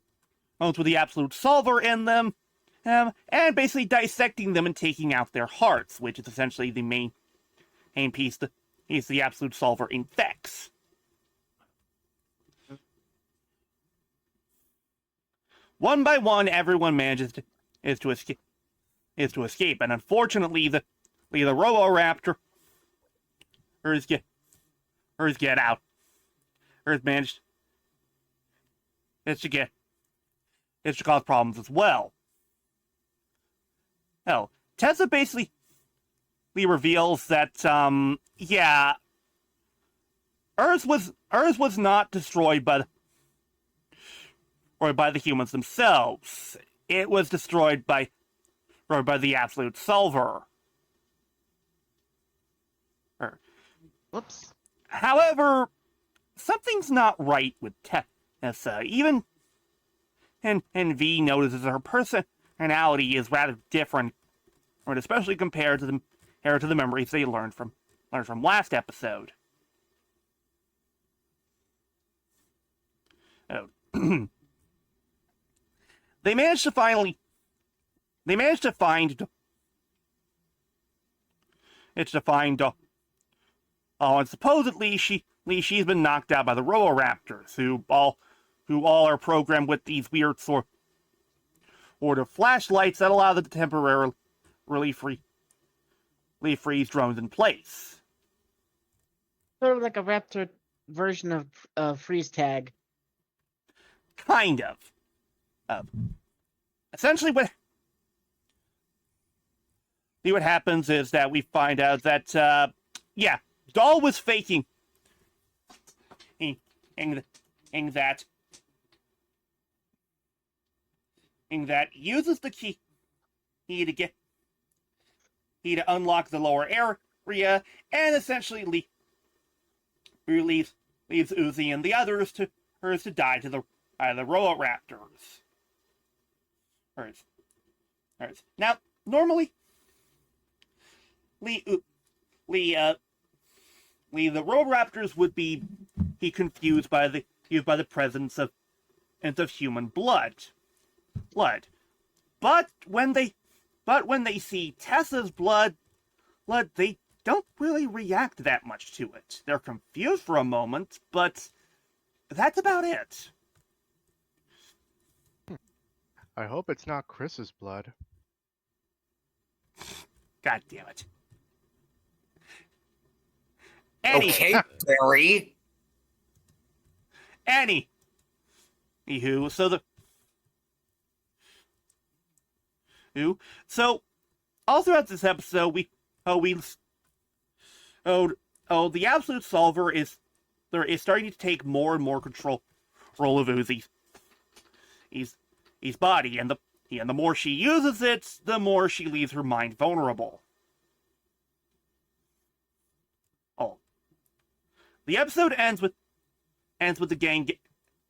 the absolute solver in them, and basically dissecting them and taking out their hearts, which is essentially the main piece the absolute solver infects. One by one, everyone manages to escape, and unfortunately, the Roboraptor get out. Managed to cause problems as well. Hell, Tessa basically reveals that Earth was not destroyed by the humans themselves. It was destroyed by the absolute solver. Whoops. However, something's not right with Tessa. Even and V notices her personality is rather different, especially compared to the memories they learned from last episode. Oh. They managed to find and supposedly she's been knocked out by the Roboraptors, who all are programmed with these weird sort of flashlights that allow them to temporarily freeze drones in place. Sort of like a Raptor version of freeze tag. Kind of. Essentially, what happens is that we find out that Doll was faking that uses the key to unlock the lower area, and essentially leaves Uzi and the others to die to the Roboraptors. Now, normally, the Roboraptors would be confused by the presence of human blood. But when they see Tessa's blood, they don't really react that much to it. They're confused for a moment, but that's about it. I hope it's not Chris's blood. God damn it. Okay, Barry. Anywho, so all throughout this episode, the absolute solver is starting to take more and more control of Uzi. his body, and the more she uses it, the more she leaves her mind vulnerable. Oh, the episode ends with the gang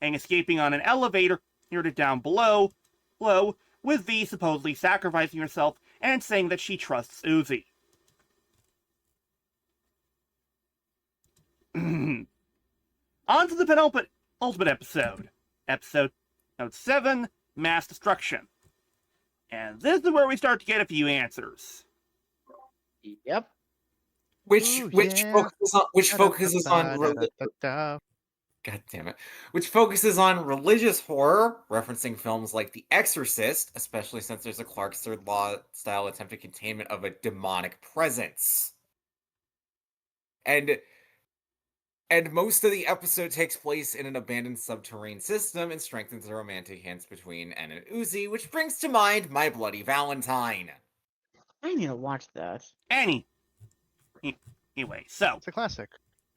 escaping on an elevator near to down below, with V supposedly sacrificing herself and saying that she trusts Uzi. On to the penultimate episode. Episode 7, Mass Destruction. And this is where we start to get a few answers. Yep. Which Ooh, which yeah. focuses on God damn it. Which focuses on religious horror, referencing films like The Exorcist, especially since there's a Clark's Third Law style attempted containment of a demonic presence. And most of the episode takes place in an abandoned subterranean system and strengthens the romantic hints between N and Uzi, which brings to mind My Bloody Valentine. I need to watch that. Anyway, so It's a classic.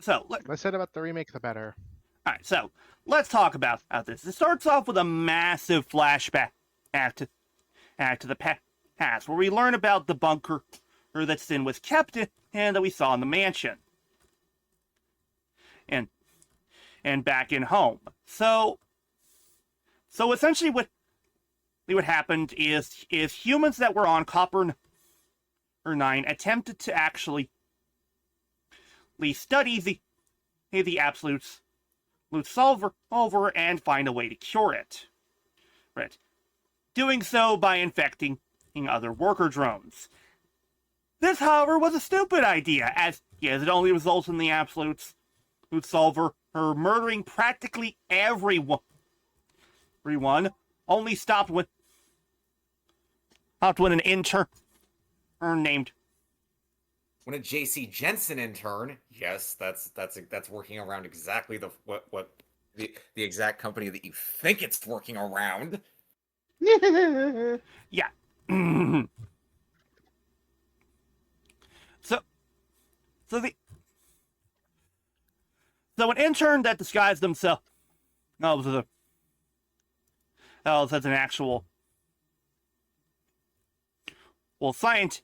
Let's said about the remake, the better. all right. So let's talk about this. It starts off with a massive flashback to the past, where we learn about the bunker that Sin was kept in and that we saw in the mansion, and back in home. So essentially, what happened is humans that were on Copper 9 attempted to actually study the absolute solver and find a way to cure it. Right. Doing so by infecting other worker drones. This, however, was a stupid idea, as it only results in the absolute solver murdering practically everyone. Only stopped when an intern named When a J.C. Jensen intern, yes, that's working around exactly the exact company that you think it's working around. Yeah. So an intern that disguised themselves as an actual scientist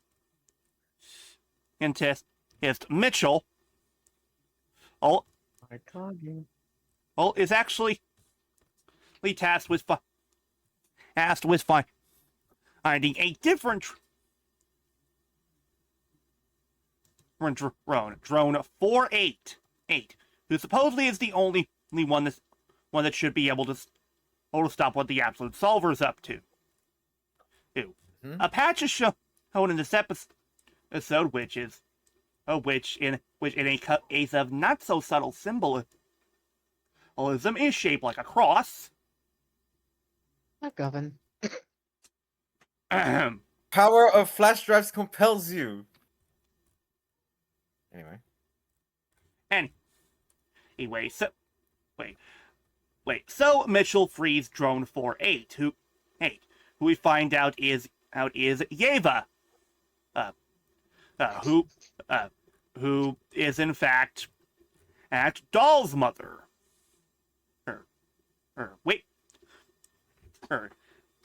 Mitchell is actually tasked with finding a different drone 488, who supposedly is the only one that should be able to stop what the absolute solver is up to. A patch is shown in this episode, which in a case of not so subtle symbolism is shaped like a cross. McGovern. Power of flash drives compels you. Anyway, so so Mitchell frees drone 48, who we find out is Yeva, who is in fact Doll's mother.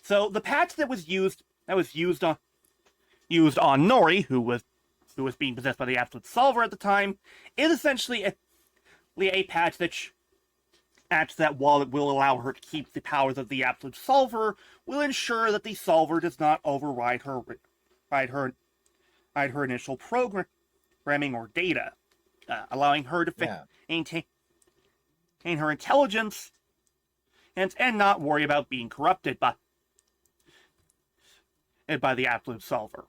So the patch that was used on Nori, who was being possessed by the absolute solver at the time, is essentially a patch that while it will allow her to keep the powers of the absolute solver, will ensure that the solver does not override her initial programming or data, allowing her to maintain her intelligence and not worry about being corrupted by the absolute solver.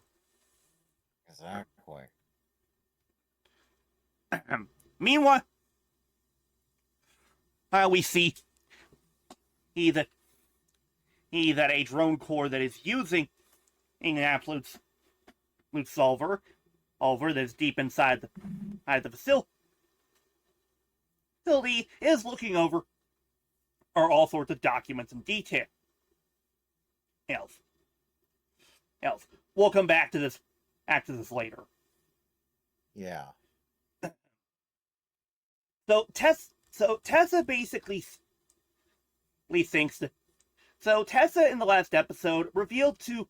Exactly. Meanwhile, we see that a drone core that is using an absolute solver that's deep inside the facility is looking over all sorts of documents and details. We'll come back to this later. Yeah. So Tessa basically thinks So Tessa in the last episode revealed to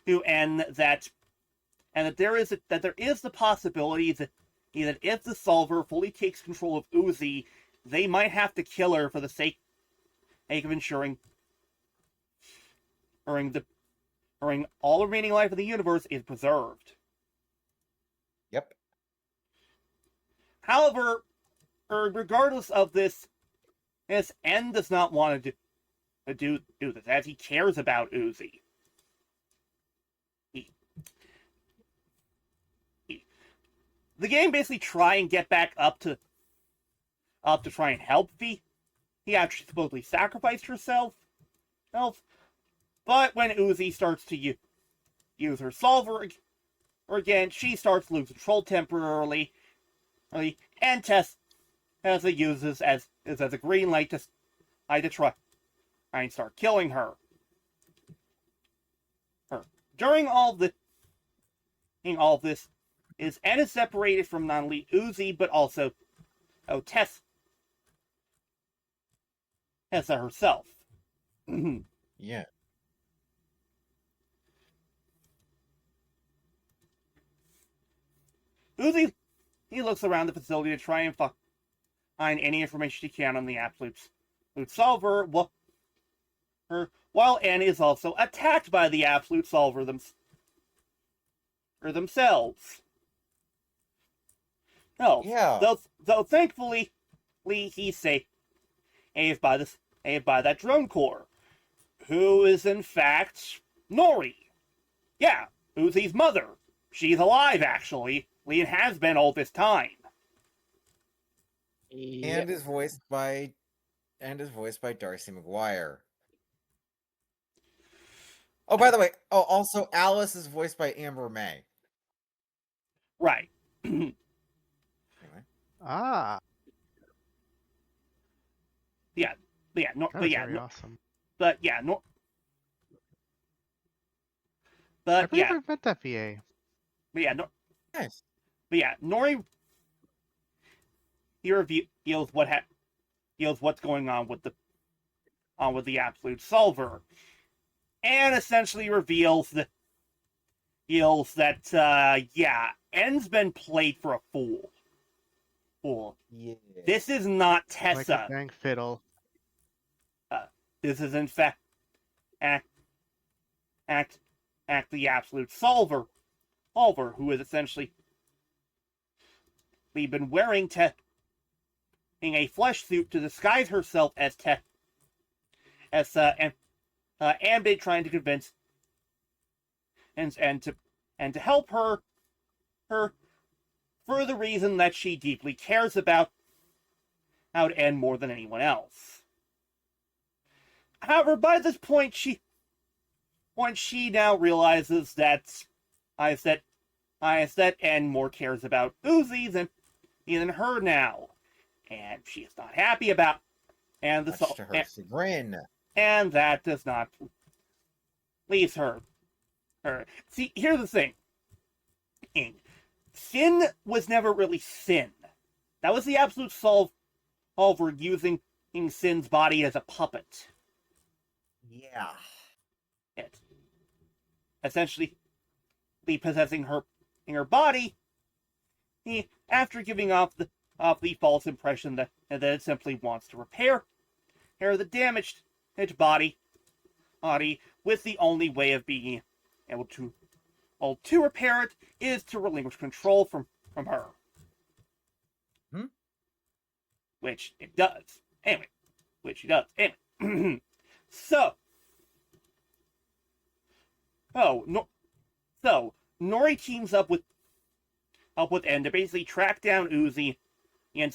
N that there is the possibility that if the Solver fully takes control of Uzi, they might have to kill her for the sake of ensuring all the remaining life of the universe is preserved. Yep. However, regardless of this, N does not want to do this, as he cares about Uzi. The game basically try and get back up to try and help V. He actually supposedly sacrificed herself. But when Uzi starts to use her solver again, she starts losing control temporarily, and Tessa uses as a green light to try and start killing her. During all this, N is separated from not only Uzi but also Tessa herself. Yeah. Uzi, he looks around the facility to try and find any information he can on the Absolute Solver, while N is also attacked by the Absolute Solver themselves. Yeah. Though thankfully, he's saved by that drone corps, who is in fact Nori. Yeah, Uzi's mother. She's alive, actually. And has been all this time. And is voiced by Darcy McGuire. Oh, by the way, also Alice is voiced by Amber May. Right. Anyway. Ah, Yeah, that was very awesome. but yeah, I but believe yeah, I met that VA. Nice. But yeah, Nori, he reveals what's going on with the Absolute Solver, and essentially reveals that N's been played for a fool. Yeah. This is not Like Tessa. a dang fiddle. This is in fact the Absolute Solver, who is essentially been wearing a flesh suit to disguise herself as Ambit, trying to convince and to help her for the reason that she deeply cares about N more than anyone else. However, by this point, she now realizes that N more cares about Uzi than her now, and she is not happy about Much to her chagrin. and that does not please her. See, here's the thing. Sin was never really Sin. That was the Absolute Solver using Sin's body as a puppet. Yeah. It essentially possessing her body, after giving off the false impression that it simply wants to repair the damaged body, with the only way of being able to repair it is to relinquish control from her. Which it does. Anyway. So Nori teams up with N to basically track down Uzi and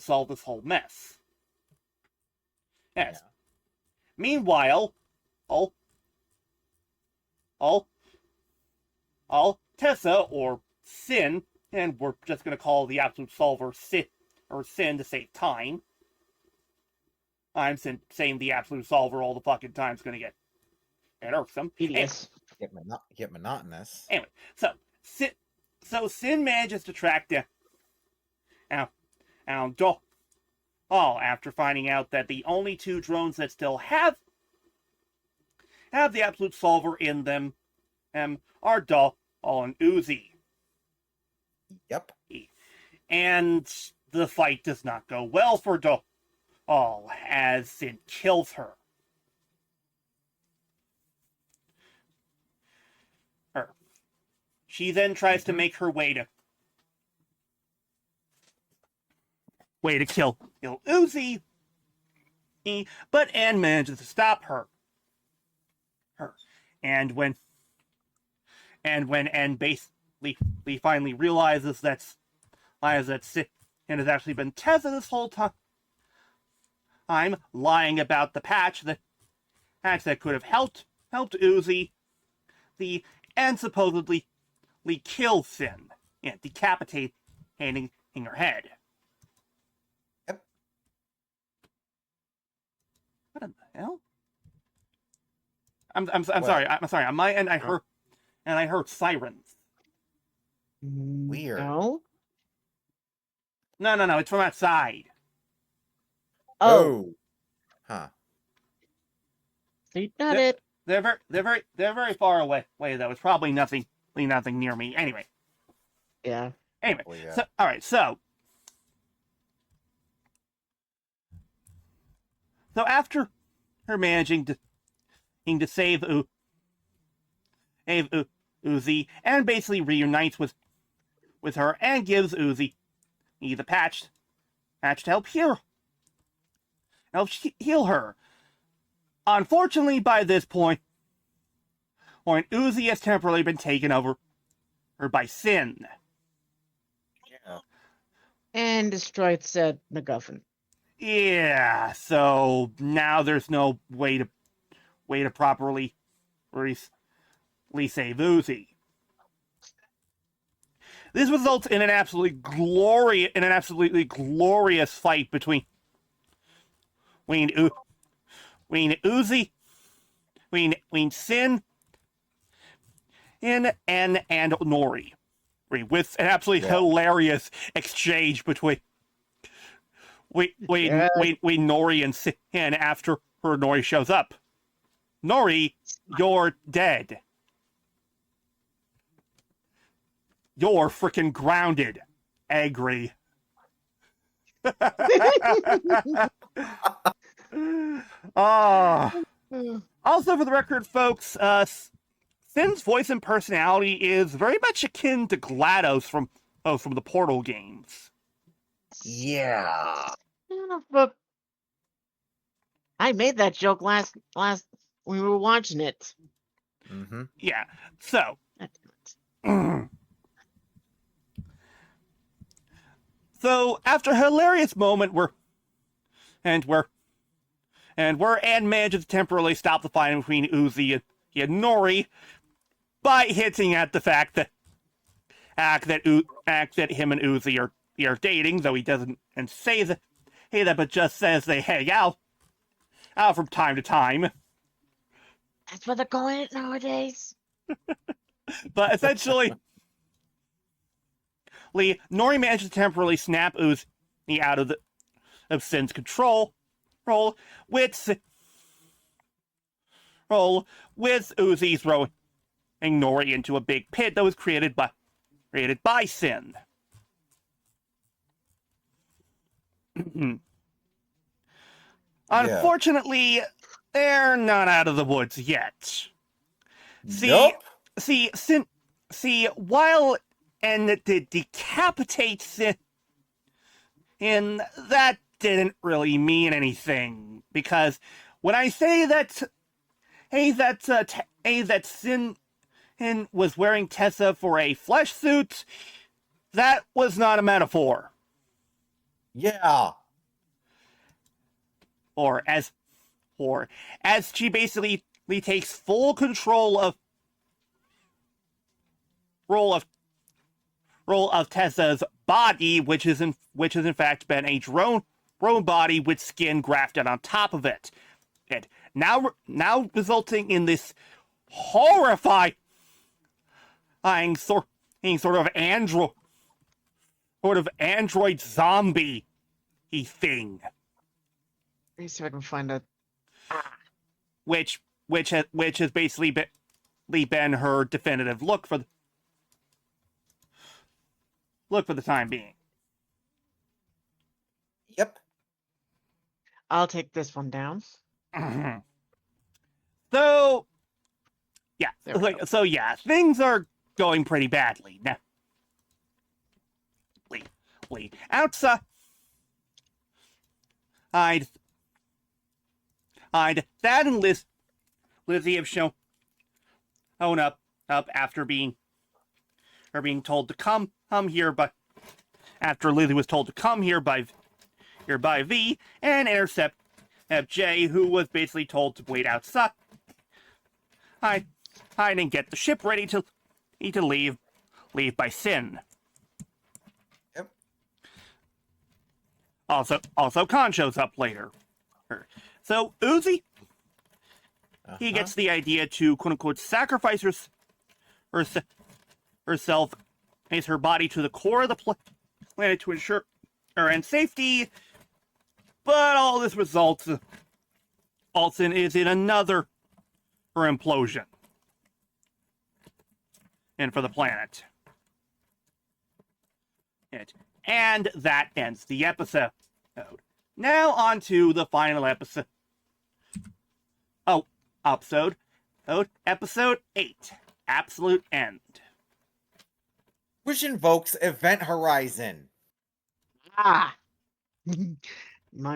solve this whole mess. Yes. Yeah. Meanwhile, Tessa, or Sin, and we're just gonna call the Absolute Solver Sin to save time. I'm saying the Absolute Solver all the fucking time is gonna get irksome. Tedious. Get monotonous. Anyway, so Sin manages to track down all after finding out that the only two drones that still have the absolute solver in them are Doll and Uzi. Yep. And the fight does not go well for Doll, as Sin kills her. She then tries to make her way to kill Uzi, but Anne manages to stop her. And when Anne basically finally realizes that Sin has actually been Tessa this whole time, I'm lying about the patch that could have helped Uzi, and supposedly kill Sin, decapitating her head. Yep. What in the hell? I'm sorry. I'm sorry. On my end, I heard sirens. Weird. No. No. It's from outside. Oh. Huh. So you got it. They're very far away. Though it's probably nothing near me. Anyway. Yeah. Anyway. Well, yeah. So all right. So after her managing to save Uzi and basically reunites with her and gives Uzi the patch to help heal her. Unfortunately, by this point, Uzi has temporarily been taken over by Sin. Yeah. And destroyed said MacGuffin. Yeah, so now there's no way to properly save Uzi. This results in an absolutely glorious fight between Uzi, Sin, and Nori, with an absolutely hilarious exchange between Nori and Sin after Nori shows up. Nori, you're dead. You're freaking grounded. Angry. Also, for the record, folks, Sin's voice and personality is very much akin to GLaDOS from the Portal games. Yeah. Yeah, but I made that joke last when we were watching it. Mm-hmm. Yeah. So. So after a hilarious moment where Anne manages to temporarily stop the fight between Uzi and Nori by hinting at the fact that him and Uzi are dating, though he doesn't and say that but just says they hang out from time to time. That's what they're calling it nowadays. But essentially, Nori manages to temporarily snap Uzi out of Sin's control, with Uzi throwing Nori into a big pit that was created by Sin. Unfortunately, they're not out of the woods yet. While N did decapitate Sin, and that didn't really mean anything, because when I say that Sin was wearing Tessa for a flesh suit, that was not a metaphor. Yeah. Or as she basically takes full control of Tessa's body, which has in fact been a drone body with skin grafted on top of it, and now resulting in this horrifying sort of android zombie thing. Let me see if I can find a. which has basically been her definitive look for the time being. Yep. I'll take this one down. So yeah, There we go. so yeah, things are going pretty badly now. Outside, Thad and Lizzie have shown up after being told to come here, but after Lizzie was told to come here by V and intercept Jay, who was basically told to wait outside. Hide and get the ship ready to leave by Sin. Yep. Also, Khan shows up later. So Uzi, he gets the idea to quote unquote sacrifice herself, raise her body to the core of the planet to ensure her safety. But all this results is in another implosion. And for the planet. And that ends the episode. Now on to the final episode. Episode 8. Absolute End. Which invokes Event Horizon. Ah. I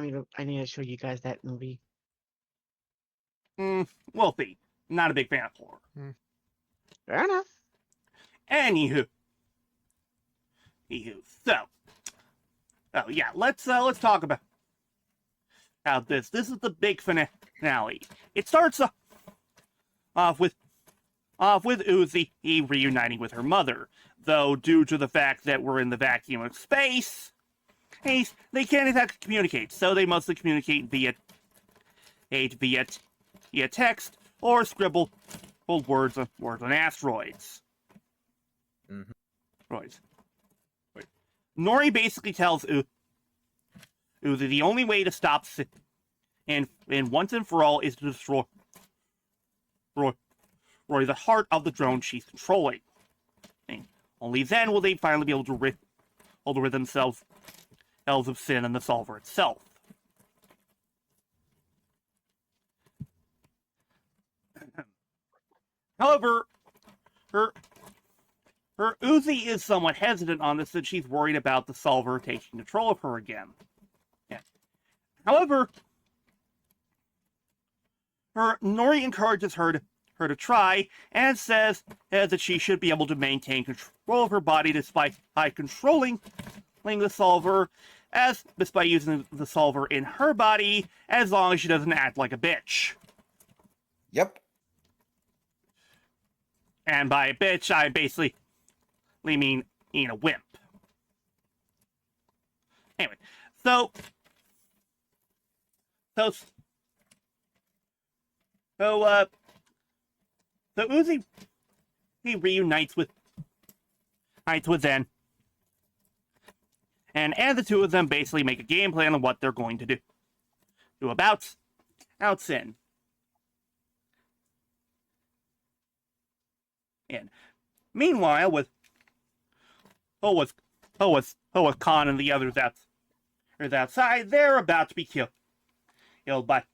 need to show you guys that movie. We'll see. Not a big fan of horror. Fair enough. Anywho. So. Oh yeah, let's talk about this. This is the big finale. It starts off with Uzi reuniting with her mother, though due to the fact that we're in the vacuum of space, they can't exactly communicate, so they mostly communicate via text or scribble words on asteroids. Nori basically tells Uzi the only way to stop Sin, and once and for all, is to destroy the heart of the drone she's controlling. And only then will they finally be able to rid themselves of Sin and the solver itself. However, her Uzi is somewhat hesitant on this, since she's worried about the solver taking control of her again. Yeah. However, Nori encourages her to try, and says that she should be able to maintain control of her body despite controlling the solver, despite using the solver in her body, as long as she doesn't act like a bitch. Yep. And by a bitch, I basically mean a wimp. Anyway, so Uzi, he reunites with Zen, and the two of them basically make a game plan on what they're going to do about Sin. And meanwhile, with Khan and the others outside, they're about to be killed by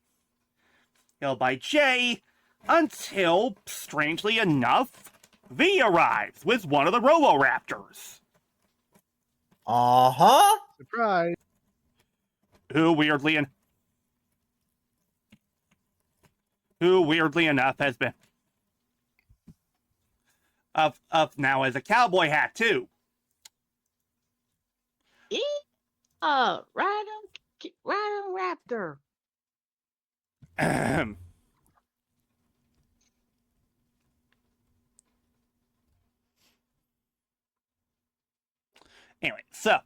Jay, until, strangely enough, V arrives with one of the Roboraptors. Surprise. Who weirdly enough has been up now as a cowboy hat too. Right on Raptor. Anyway, so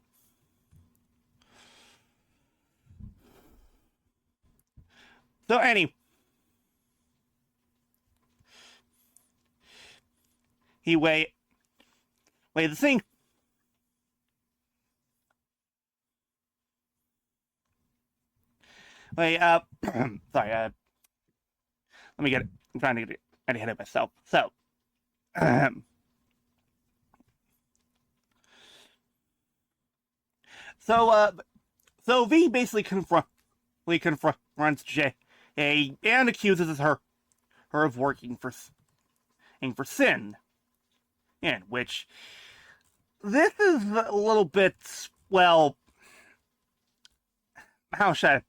anyway, the thing. Wait, sorry, let me get it. I'm trying to get ahead of myself. Um, so, so V basically confronts J and accuses her of working for Sin, in which this is a little bit, well, how should I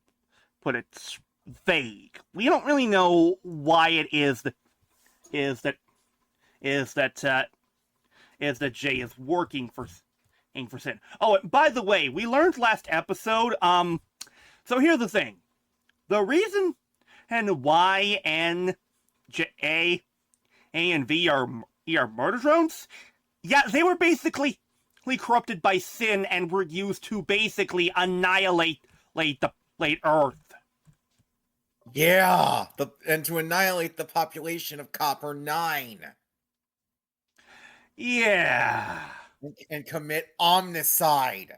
put it? Vague. We don't really know why it is that Jay is working for Sin. Oh, and by the way, we learned last episode. So here's the thing: the reason and why A and V are murder drones. Yeah, they were basically corrupted by Sin and were used to basically annihilate the Earth. Yeah, and to annihilate the population of Copper 9. Yeah. And commit omnicide.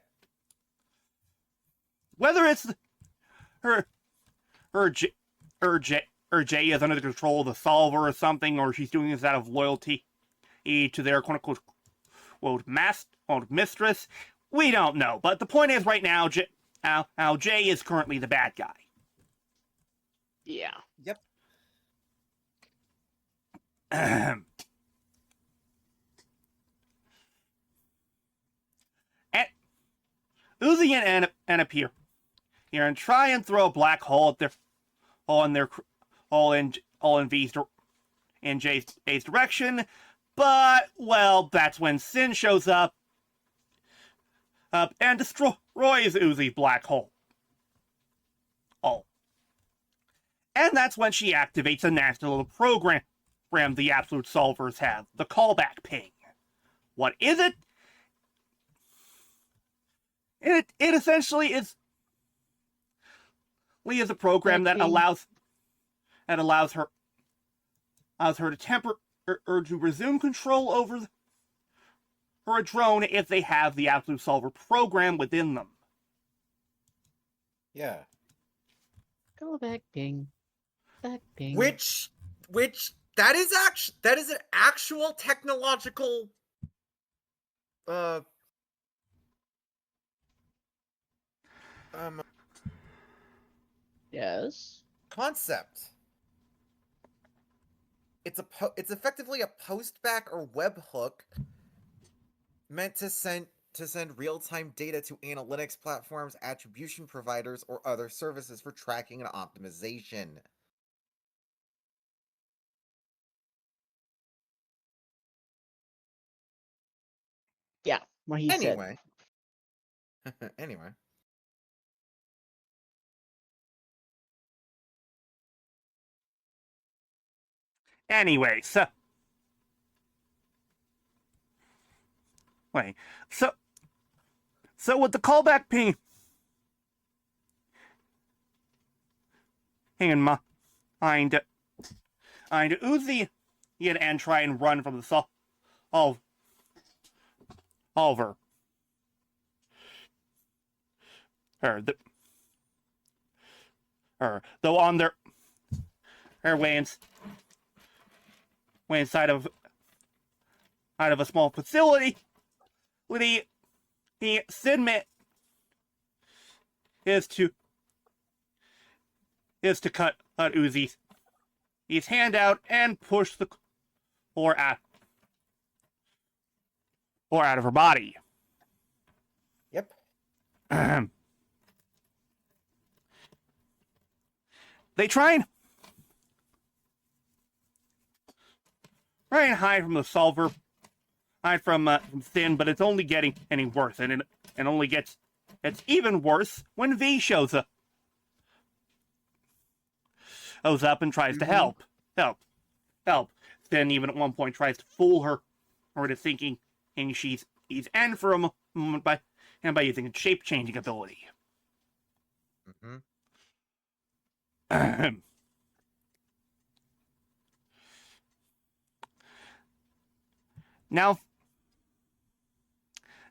Whether it's Jay is under the control of the Solver or something, or she's doing this out of loyalty to their quote unquote mistress, we don't know. But the point is, right now, Jay is currently the bad guy. Yeah. Yep. And Uzi and appear here and try and throw a black hole at in V's in Jay's direction, but well, that's when Sin shows up and destroys Uzi's black hole. And that's when she activates a nasty little program the Absolute Solvers have, the callback ping. What is it? It essentially is a program that allows her to temper or to resume control over her drone if they have the Absolute Solver program within them. Yeah. Go back ping. Back ping. Which that is an actual technological Yes. concept. It's effectively a postback or webhook meant to send real-time data to analytics platforms, attribution providers, or other services for tracking and optimization. Yeah, what he said. Anyway. Anyway, so with the callback ping in mind, Uzi and try and run from the Solver. Though on their way inside of a small facility, the Sidmit is to cut Uzi's hand out and push the core out of her body. Yep. They try and hide from the Solver, hide from Sin, but it's only getting any worse, and it only it's even worse when V shows up and tries to help. Sin even at one point tries to fool her into thinking he's N for a moment by using a shape-changing ability. Mm-hmm. Now,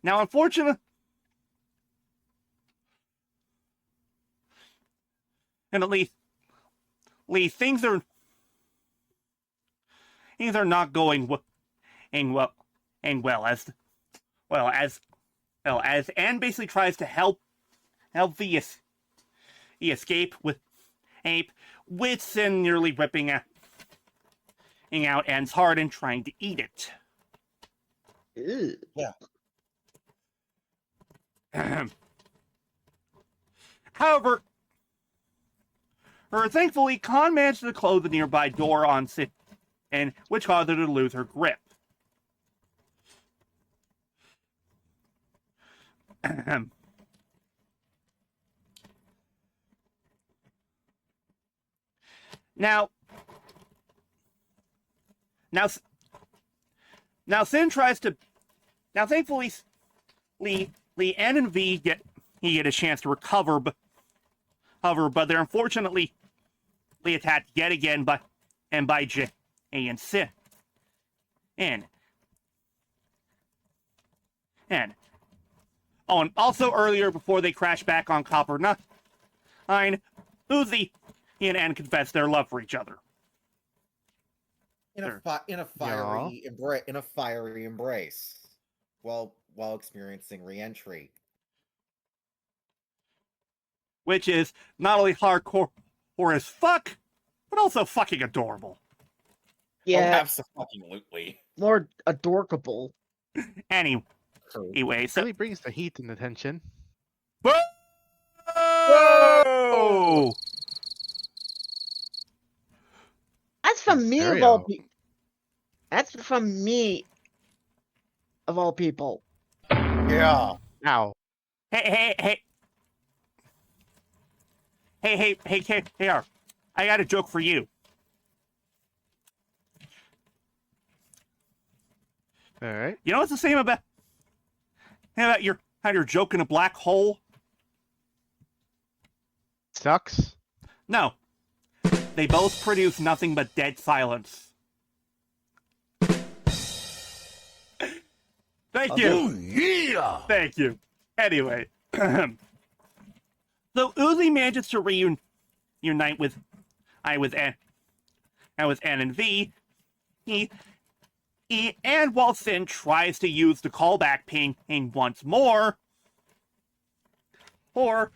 unfortunately, and at least things are not going well as Anne basically tries to help the escape with Sin nearly ripping out Anne's heart and trying to eat it. Ew. However, thankfully, Khan managed to close the nearby door on Sin, and which caused her to lose her grip. Now, Sin tries to. Now, thankfully, N and V get a chance to recover, but they're unfortunately attacked yet again by J and Sin. And also earlier, before they crash back on Copper 9, Uzi and N confess their love for each other. In a fiery embrace, while experiencing re-entry. Which is not only hardcore as fuck, but also fucking adorable. Oh, Yeah, absolutely. more adorkable. Anyway, so Really brings the heat and the tension. Whoa! That's from me of Stereo. all people. That's from me of all people. Yeah. Ow. Hey, KR. I got a joke for you. All right. You know what's the same about your joke in a black hole? Sucks. No. They both produce nothing but dead silence. Thank you. Oh, yeah! Thank you. Anyway. So Uzi manages to reunite with N and V. And while Sin tries to use the callback ping once more, or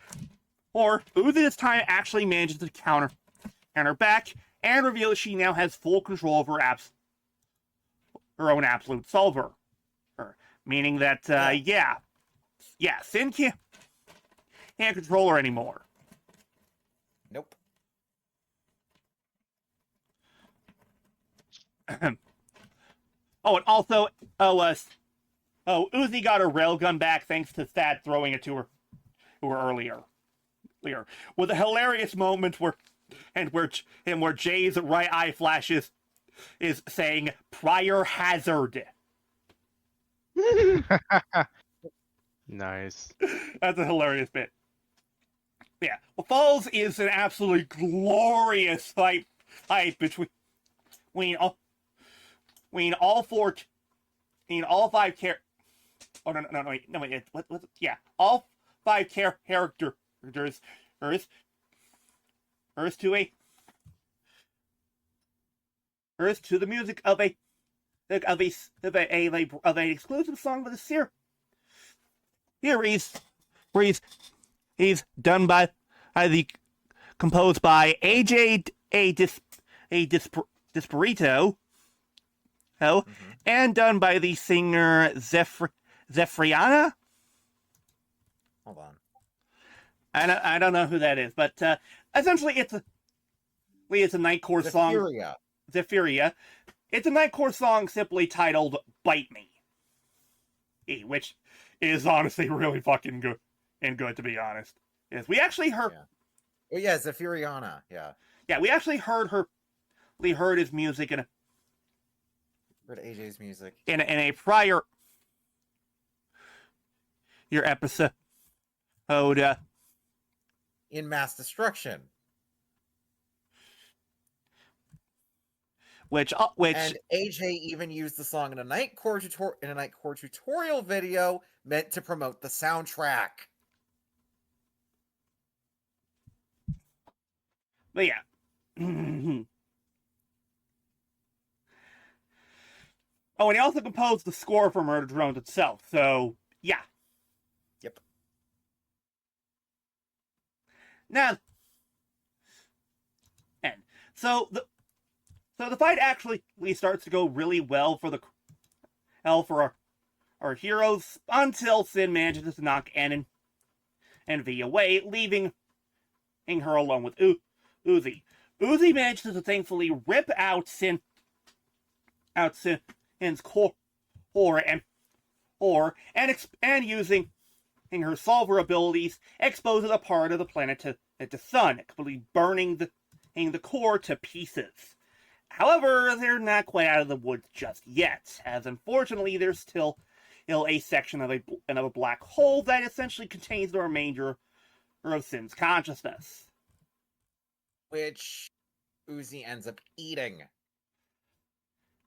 Uzi this time actually manages to counter back and reveal that she now has full control over her own absolute solver. Meaning that, Sin can't control her anymore. Nope. Oh, and also, Uzi got her railgun back thanks to Thad throwing it to her earlier. With a hilarious moment where Jay's right eye flashes is saying prior hazard. Nice. That's a hilarious bit. Yeah, well, Falls is an absolutely glorious fight between all five characters. Oh no, wait. All five characters to the music of an exclusive song for the series. He's done by composed by AJ Disperito, and done by the singer Zefriana. Hold on. I don't know who that is, but essentially it's a Nightcore song. Zephyria. It's a Nightcore song simply titled "Bite Me," which is honestly really fucking good to be honest. Yes, we actually heard. Yeah. Oh yeah, Zephyriana. Yeah. Yeah, we actually heard her. We heard his music Heard AJ's music in a prior your episode. in Mass Destruction. Which And AJ even used the song in a Nightcore tutorial video meant to promote the soundtrack. But yeah. Oh, and he also composed the score for Murder Drones itself, so yeah. Yep. Now, and so the fight actually starts to go really well for our heroes until Sin manages to knock N and V away, leaving her alone with Uzi. Uzi manages to thankfully rip out Sin's core and using her solver abilities exposes a part of the planet to the sun, completely burning the core to pieces. However, they're not quite out of the woods just yet, as unfortunately there's still a section of a black hole that essentially contains the remainder of Sin's consciousness. Which Uzi ends up eating.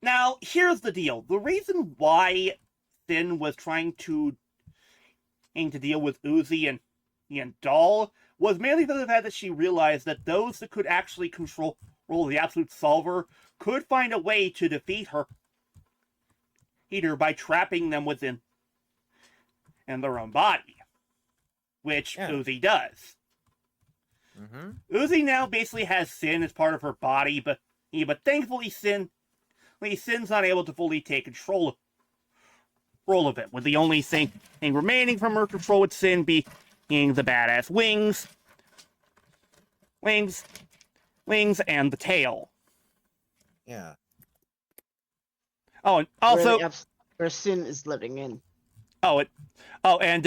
Now, here's the deal. The reason why Sin was trying to deal with Uzi and Doll was mainly for the fact that she realized that those that could actually control the Absolute Solver could find a way to defeat her either by trapping them within their own body, which Uzi does. Mm-hmm. Uzi now basically has Sin as part of her body, but thankfully Sin's not able to fully take control of it, with the only thing remaining from her control with Sin being the badass wings, and the tail. Yeah. Oh, and also, where Sin is living in. and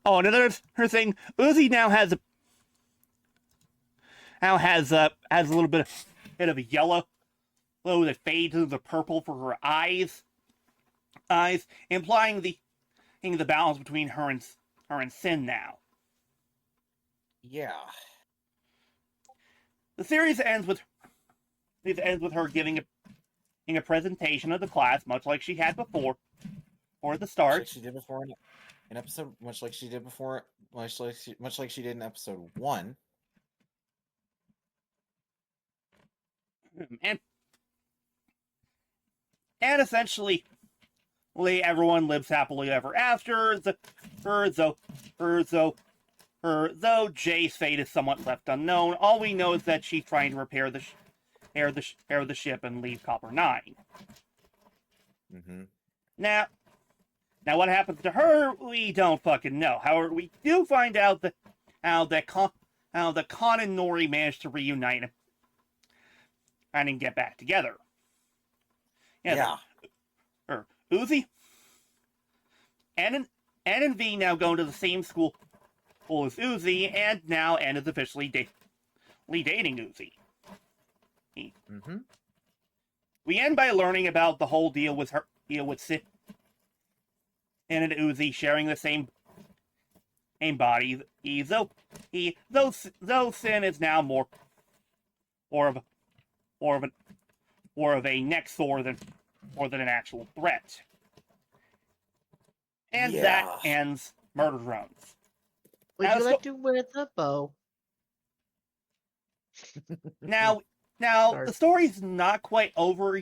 another thing, Uzi now has a little bit of a yellow that fades into the purple for her eyes, implying the balance between her and Sin now. Yeah. The series ends with her giving a presentation of the class, much like she had before, or at the start. Much like she did before in episode, much like she did before, much like she did in episode 1. And essentially, everyone lives happily ever after. Though Jay's fate is somewhat left unknown, all we know is that she's trying to repair the ship and leave Copper 9. Mm-hmm. Now, what happens to her, we don't fucking know. However, we do find out that how Khan and Nori managed to reunite and get back together. Yeah. Uzi and V now go to the same school as Uzi, and now N is officially dating Uzi. Mm-hmm. We end by learning about the whole deal with Sin and Uzi sharing the same body. Though Sin is now more of a next Thor than an actual threat. And that ends Murder Drones. Would you like to wear the bow? Now the story's not quite over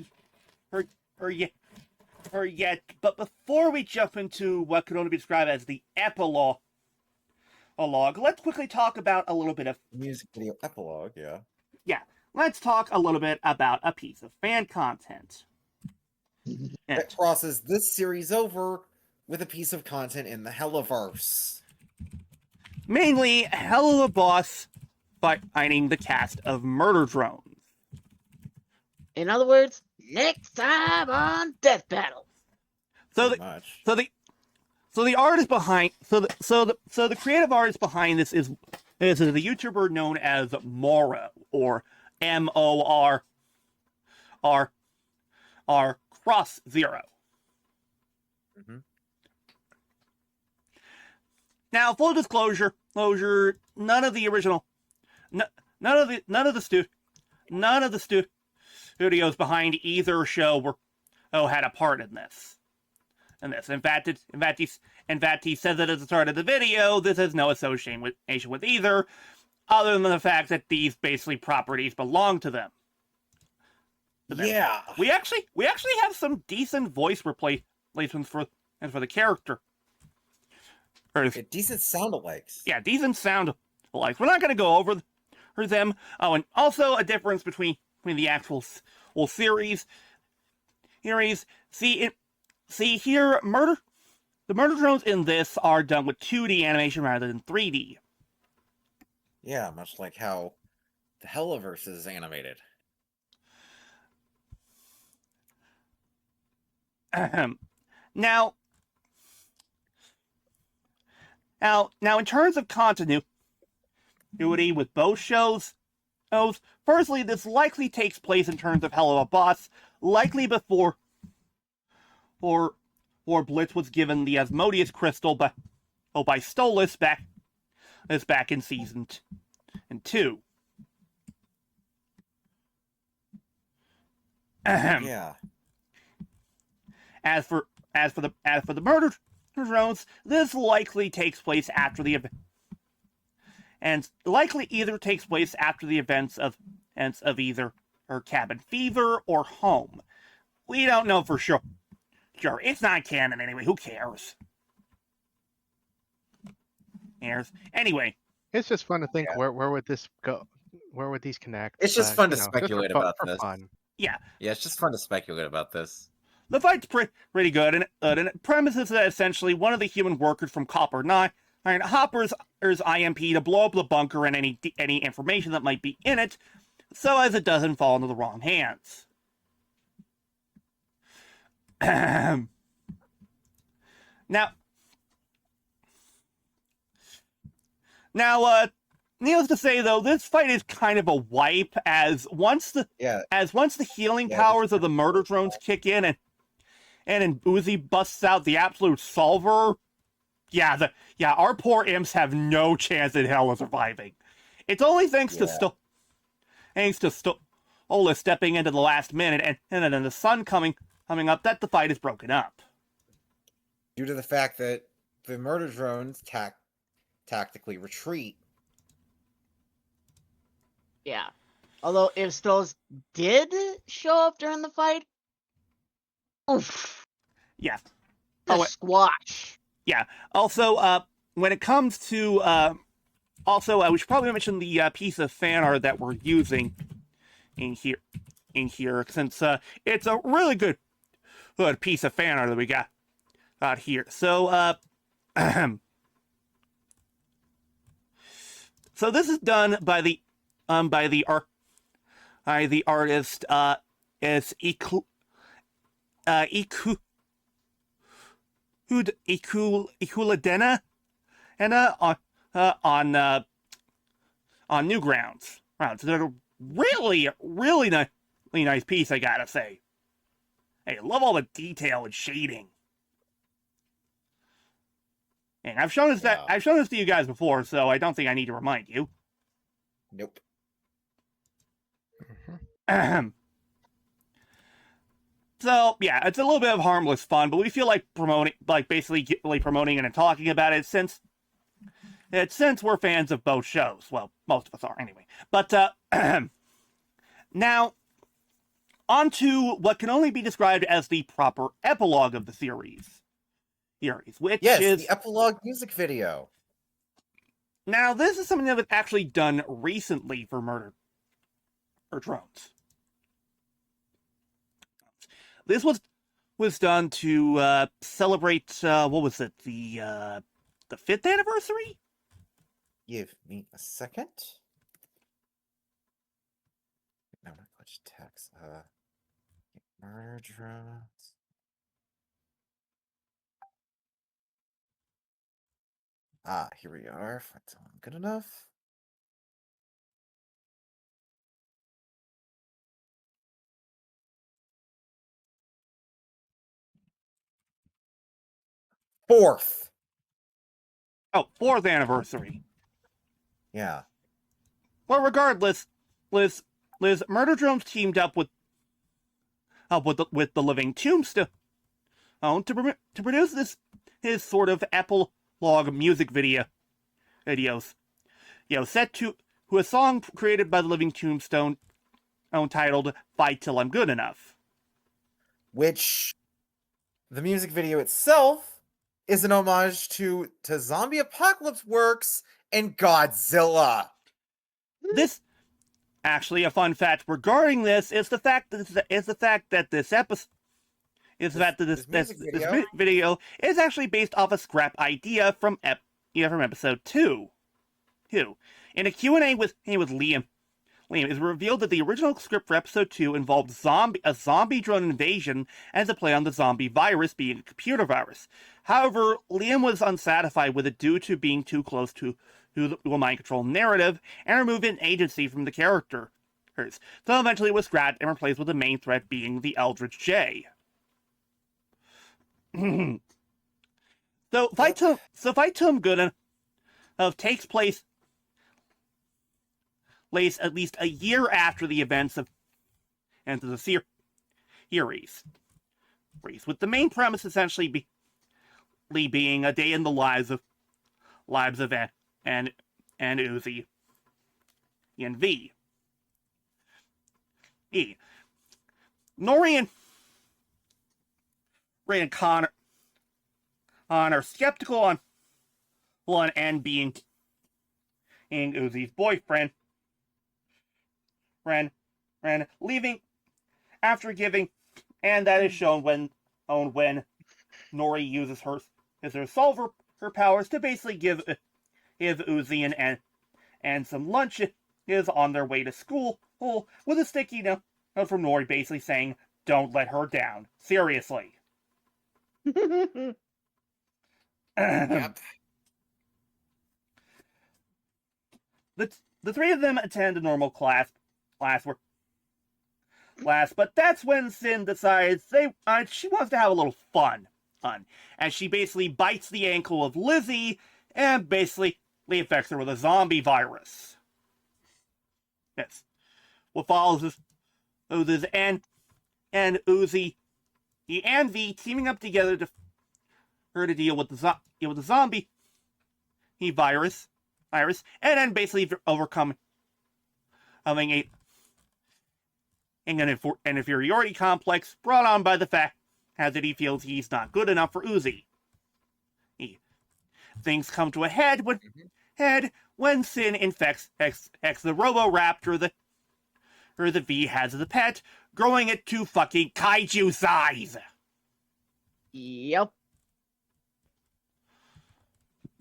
yet, but before we jump into what could only be described as the epilogue, let's quickly talk about a little bit of Music video epilogue, yeah. Yeah, let's talk a little bit about a piece of fan content. That crosses this series over with a piece of content in the Helluverse. Mainly, Helluva Boss finding the cast of Murder Drones. In other words, next time on Death Battle. So the artist behind the creative artist behind this is the YouTuber known as Moro, or MORR Cross Zero. Mm-hmm. Now, full disclosure, none of the studios behind either show had a part in this. In fact, he says it at the start of the video. This has no association with either. other than the fact that these basically properties belong to them. Yeah. We actually have some decent voice replacements for the character. Decent sound alikes. Yeah, decent sound alikes. We're not going to go over them. Oh, and also a difference between the actual series. See here, the murder drones in this are done with 2D animation rather than 3D. Yeah, much like how the Helluverse is animated. Now, in terms of continuity with both shows, firstly, this likely takes place in terms of Helluva Boss, likely before Blitz was given the Asmodeus crystal by Stolas back in season 2. Yeah. As for the murder drones, this likely takes place after the event, and likely either takes place after the events of either her Cabin Fever or Home. We don't know for sure. Sure, it's not canon anyway. Who cares? Anyway, It's just fun to think where would this go? Where would these connect? It's just fun to just speculate for about for this. fun. yeah, it's just fun to speculate about this. the fight's pretty good, and it premises that essentially one of the human workers from Copper 9 Hopper's IMP to blow up the bunker and any information that might be in it, so as it doesn't fall into the wrong hands. Now, needless to say, though, this fight is kind of a wipe, as once the healing powers of the murder drones kick in and Uzi busts out the absolute solver, our poor imps have no chance in hell of surviving. It's only thanks to Stola stepping into the last minute and then the sun coming up that the fight is broken up. Due to the fact that the murder drones tactically retreat. Yeah. Although if Stolas did show up during the fight, oof. Yeah. Squash. Yeah. Also, when it comes to we should probably mention the piece of fan art that we're using in here, since it's a really good piece of fan art that we got here. So, so this is done by the artist is Ikuladena and on Newgrounds. Wow, so they're a really nice piece, I gotta say. Hey, I love all the detail and shading. And I've shown this to you guys before, so I don't think I need to remind you. Nope. So yeah, it's a little bit of harmless fun, but we feel like promoting and talking about it since we're fans of both shows. Well, most of us are anyway. But now, on to what can only be described as the proper epilogue of the series, which is the epilogue music video. Now, this is something that was actually done recently for Murder Drones. This was done to celebrate what was it, the 5th anniversary? Give me a second. No, not glitch text. Murder drones. Here we are. If that's good enough. Fourth. Oh, 4th anniversary. Yeah. Well, regardless, Liz Murder Drones teamed up with the Living Tombstone to produce his sort of epilogue music videos, set to who a song created by the Living Tombstone titled Fight Till I'm Good Enough. Which the music video itself is an homage to zombie apocalypse works and Godzilla. This, actually, a fun fact regarding this is the fact that this episode this video is actually based off a scrap idea from episode 2. In a Q&A with Liam, it was revealed that the original script for episode 2 involved a zombie drone invasion as a play on the zombie virus being a computer virus. However, Liam was unsatisfied with it due to being too close to the mind control narrative and removed an agency from the characters. So eventually it was scrapped and replaced with the main threat being the Eldritch J. So Fight Till I'm Good Enough takes place at least a year after the events of the series, with the main premise essentially being a day in the lives of and Uzi and V. Nori and Ray and Connor are skeptical on and being Uzi's boyfriend. Ren leaving after giving, and that is shown when Nori uses her solver her powers to basically give Uzi and some lunch is on their way to school with a sticky note from Nori basically saying, "Don't let her down. Seriously." Yep. The three of them attend a normal class, but that's when Sin decides she wants to have a little fun, as she basically bites the ankle of Lizzie and basically infects her with a zombie virus. Yes. What follows is and Uzi and V teaming up together to deal with the zombie virus, and then basically overcoming an inferiority complex brought on by the fact that he feels he's not good enough for Uzi. Things come to a head when Sin infects the Roboraptor the V has as a pet, growing it to fucking kaiju size. Yep.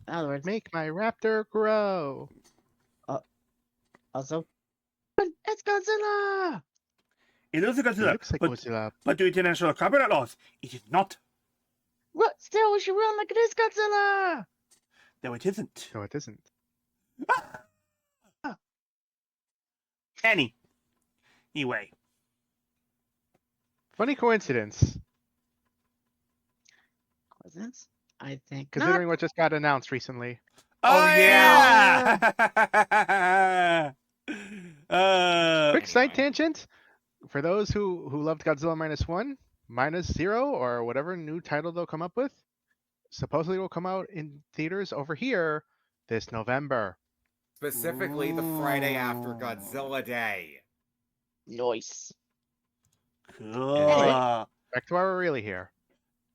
In other words, Make my raptor grow. also, but it's Godzilla! It looks like It Godzilla, looks like Godzilla. but due to international copyright laws, it is not. What? Still, we should run like it is Godzilla! No, it isn't. No, it isn't. Anyway. Funny coincidence, Coincidence? I think considering what just got announced recently. Oh, yeah! Quick side tangent. For those who loved Godzilla -1, -0, or whatever new title they'll come up with, supposedly will come out in theaters over here this November. Specifically the Friday after Godzilla Day. Nice. Cool. Back to our really here.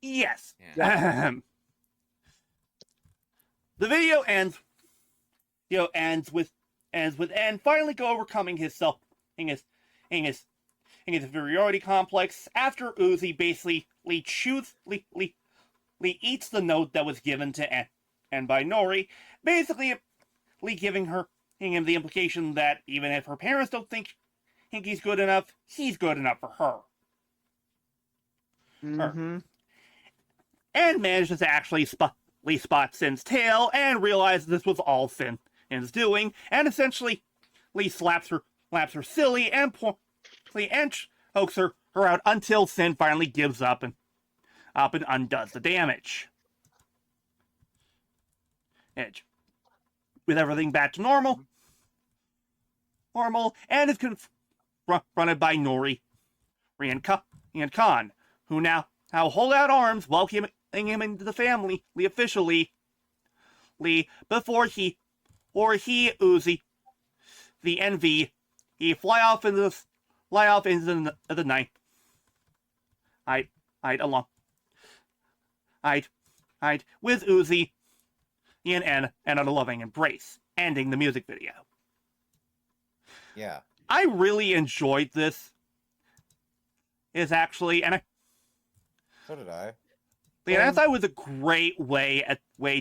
Yes. Yeah. The video ends with finally overcoming his inferiority complex after Uzi basically eats the note that was given to and by Nori, basically giving him the implication that even if her parents don't think he's good enough, he's good enough for her. Mm-hmm. And manages to actually spot Sin's tail and realize this was all Sin's doing, and essentially slaps her silly and chokes her out until Sin finally gives up and undoes the damage. With everything back to normal, and is confronted by Nori and Khan, who now hold out arms, welcoming him into the family officially, before Uzi the envy, he fly off into the night. I'd along. I'd with Uzi and a loving embrace, ending the music video. Yeah. I really enjoyed this. Is actually, and So did I. I thought it was a great way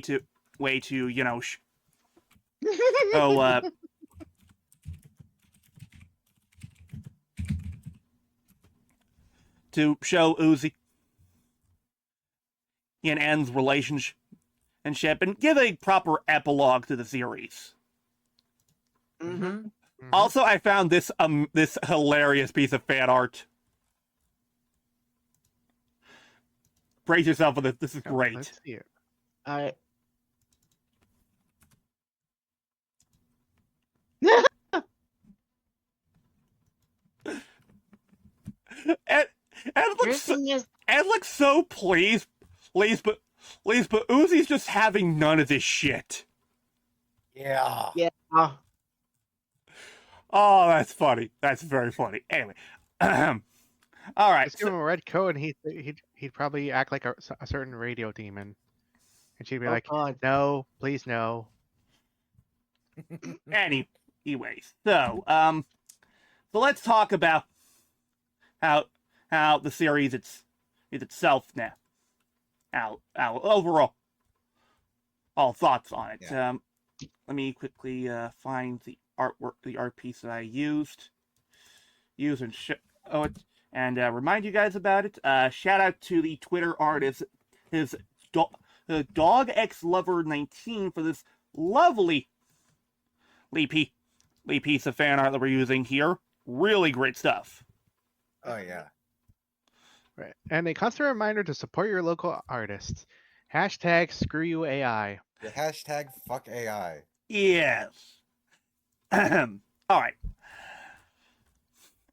to you know to show Uzi and N's relationship and give a proper epilogue to the series. Mm-hmm. Mhm. Also, I found this hilarious piece of fan art. Brace yourself for this. This is Yeah, great. Let's see it. All right. And it looks so, Thing is, and looks so pleased, but Uzi's just having none of this shit. Yeah. yeah. Oh, that's funny. That's very funny. Anyway, all right. Just give him a red coat, and he'd probably act like a certain radio demon, and she'd be Oh like, God. "No, please, no." Anyways, so let's talk about how the series is itself now. Our overall all thoughts on it. Yeah. Let me quickly find the artwork, the art piece that I used and show it, and remind you guys about it. Shout out to the Twitter artist, his Dog X Lover 19 for this lovely piece of fan art that we're using here. Really great stuff. Oh yeah. Right. And a constant reminder to support your local artists. Hashtag screw you AI. The hashtag fuck AI. Yes. All right.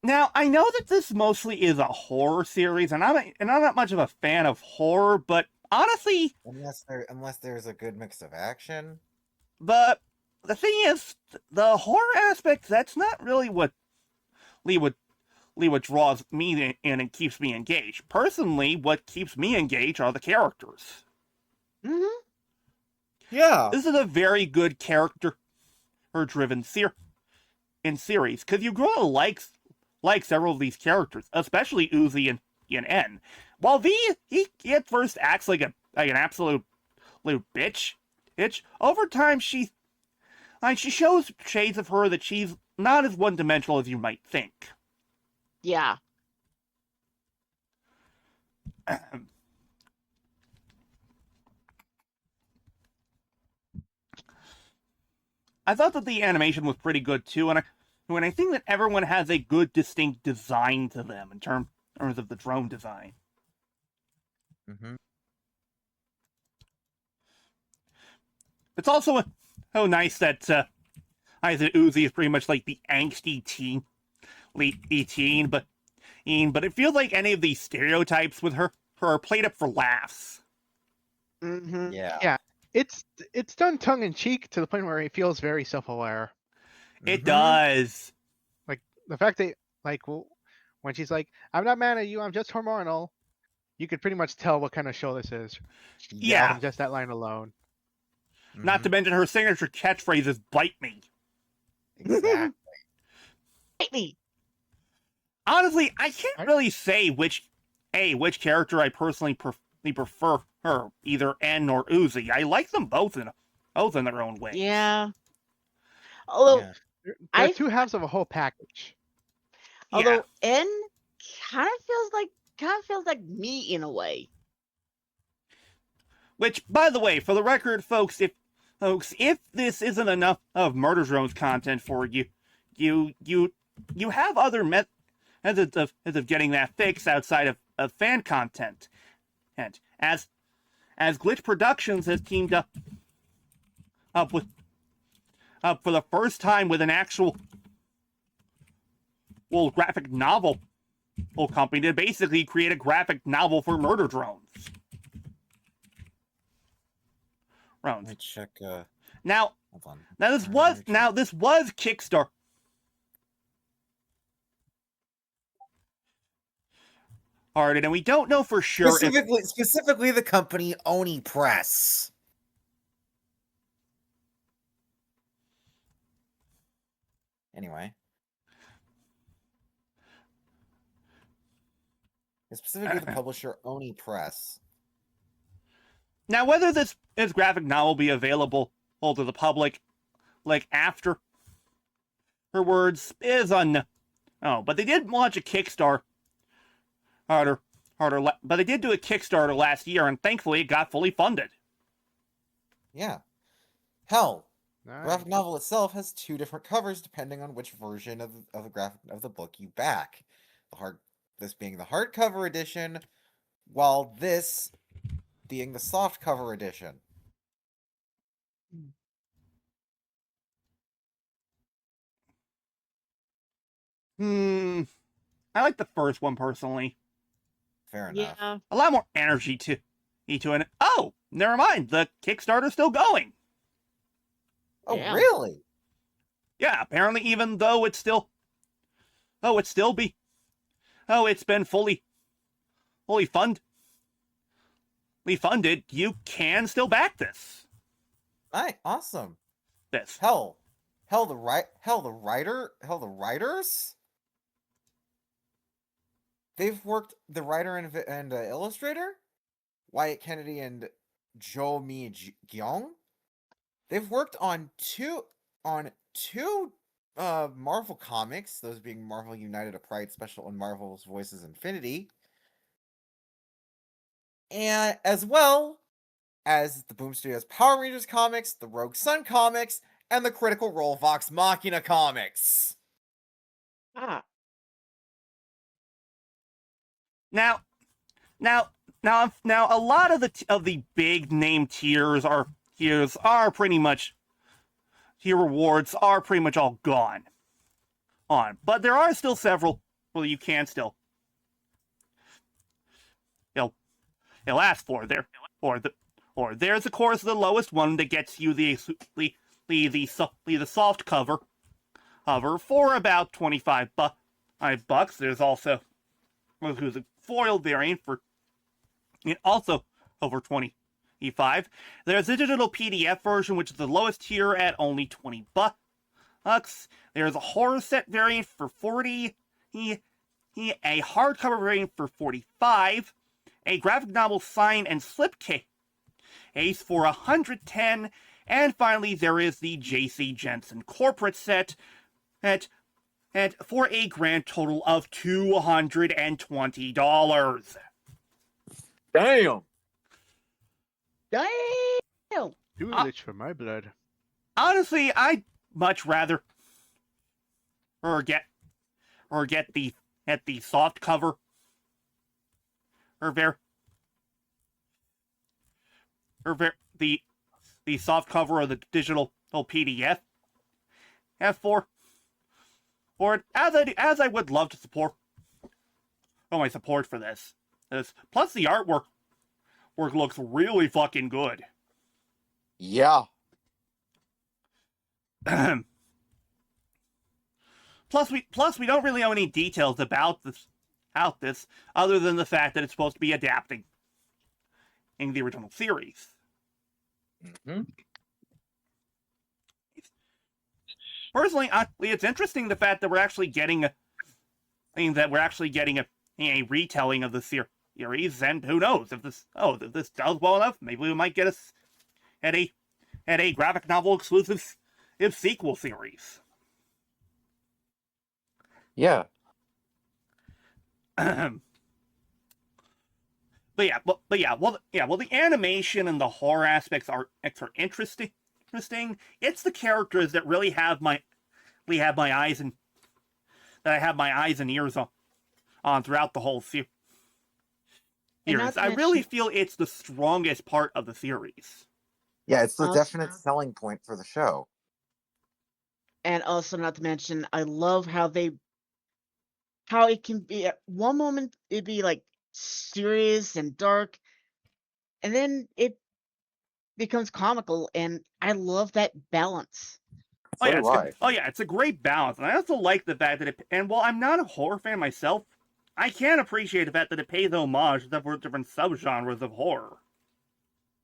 Now, I know that this mostly is a horror series, and I'm not much of a fan of horror, but honestly, Unless there's a good mix of action. the thing is, the horror aspect, that's not really what what draws me in and keeps me engaged. Personally, what keeps me engaged are the characters. Mm-hmm. Yeah. This is a very good character-driven series, because you grow to like several of these characters, especially Uzi and N. While he at first acts like an absolute bitch, over time she shows shades of her that she's not as one-dimensional as you might think. Yeah. I thought that the animation was pretty good too, and I think that everyone has a good, distinct design to them in terms of the drone design. Mm-hmm. It's also so nice that Uzi is pretty much like the angsty teen, but it feels like any of these stereotypes with her are played up for laughs. Mm-hmm. Yeah. Yeah. It's done tongue in cheek to the point where it feels very self-aware. It Mhm. does. Like the fact that when she's like, "I'm not mad at you, I'm just hormonal," you could pretty much tell what kind of show this is Yeah. from just that line alone. Not to mention her signature catchphrase is "bite me." Exactly. Hit me. Honestly, I can't really say which character I personally prefer her, either N or Uzi. I like them both in their own way. Yeah. Although, Yeah. They're I- two halves of a whole package. although N kind of feels like me in a way. Which, by the way, for the record, folks, if this isn't enough of Murder Drones content for you, you have other methods of getting that fix outside of fan content. And as Glitch Productions has teamed up for the first time with an actual graphic novel company to basically create a graphic novel for Murder Drones. Let me check. Now, Hold on. this was Kickstarter. arted, and we don't know for sure if Specifically the company Oni Press. Anyway. It's specifically the publisher Oni Press. now whether this graphic novel will be available to the public, like after her words, is unknown. Oh, but they did launch a Kickstarter. But they did do a Kickstarter last year, and thankfully it got fully funded. Yeah. Hell, Nice. the graphic novel itself has 2 different covers depending on which version of the book you back. This being the hardcover edition, while this being the softcover edition. I like the first one personally. Fair enough. Yeah. A lot more energy to it. Oh, never mind. The Kickstarter's still going. Oh, Yeah. really? Yeah, apparently, even though it's been fully funded, you can still back this. Alright, awesome. This. Hell, the writers. They've worked the writer and illustrator, Wyatt Kennedy and Jo Mi Gyeong. They've worked on two Marvel comics, those being Marvel United of Pride Special and Marvel's Voices Infinity, and as well as the Boom Studios Power Rangers comics, the Rogue Sun comics, and the Critical Role Vox Machina comics. Ah. Now, a lot of the big name tiers are pretty much tier rewards are pretty much all gone. But there are still several where you can still ask for there, or there's of course the lowest one that gets you the soft cover for about $25 bucks. There's also who's a foil variant for also over 25. There's a digital PDF version, which is the lowest tier at only $20 bucks. There's a horror set variant for 40. A hardcover variant for 45. A graphic novel sign and slipcase for 110. And finally, there is the J.C. Jensen corporate set for a grand total of $220. Damn. Damn. Too rich for my blood. Honestly, I'd much rather get the soft cover the soft cover of the digital PDF for as I would love to support my support for this. Plus the artwork looks really fucking good. Yeah. Plus we don't really know any details about this other than the fact that it's supposed to be adapting in the original series. Mm-hmm. Personally, it's interesting the fact that we're actually getting a retelling of the series, and who knows if this does well enough, maybe we might get us at a graphic novel exclusive sequel series. Yeah. Well, the animation and the horror aspects are interesting. It's the characters that really have my eyes and ears on throughout the whole series. I really feel it's the strongest part of the series. Yeah, it's the Also- definite selling point for the show. And also, not to mention, I love how it can be at one moment it'd be like serious and dark, and then it becomes comical, and I love that balance. So do I. It's a great balance, and I also like the fact that while I'm not a horror fan myself, I can appreciate the fact that it pays homage to several different subgenres of horror.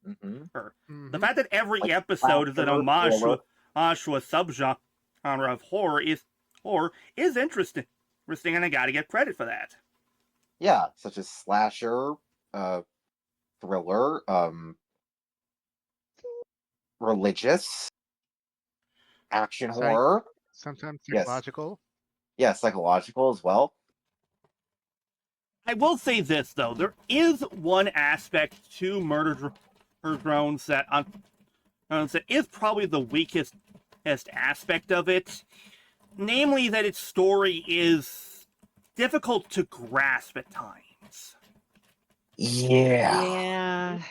Mm-hmm. The fact that every Like episode is an slasher, homage thriller. to a subgenre of horror is interesting, and I gotta get credit for that. Yeah, such as slasher, thriller, religious, action Psych- horror. Sometimes Yes. psychological. Yeah, psychological as well. I will say this though: there is one aspect to Murder Drones that is probably the weakest aspect of it, namely that its story is difficult to grasp at times. Yeah. Yeah.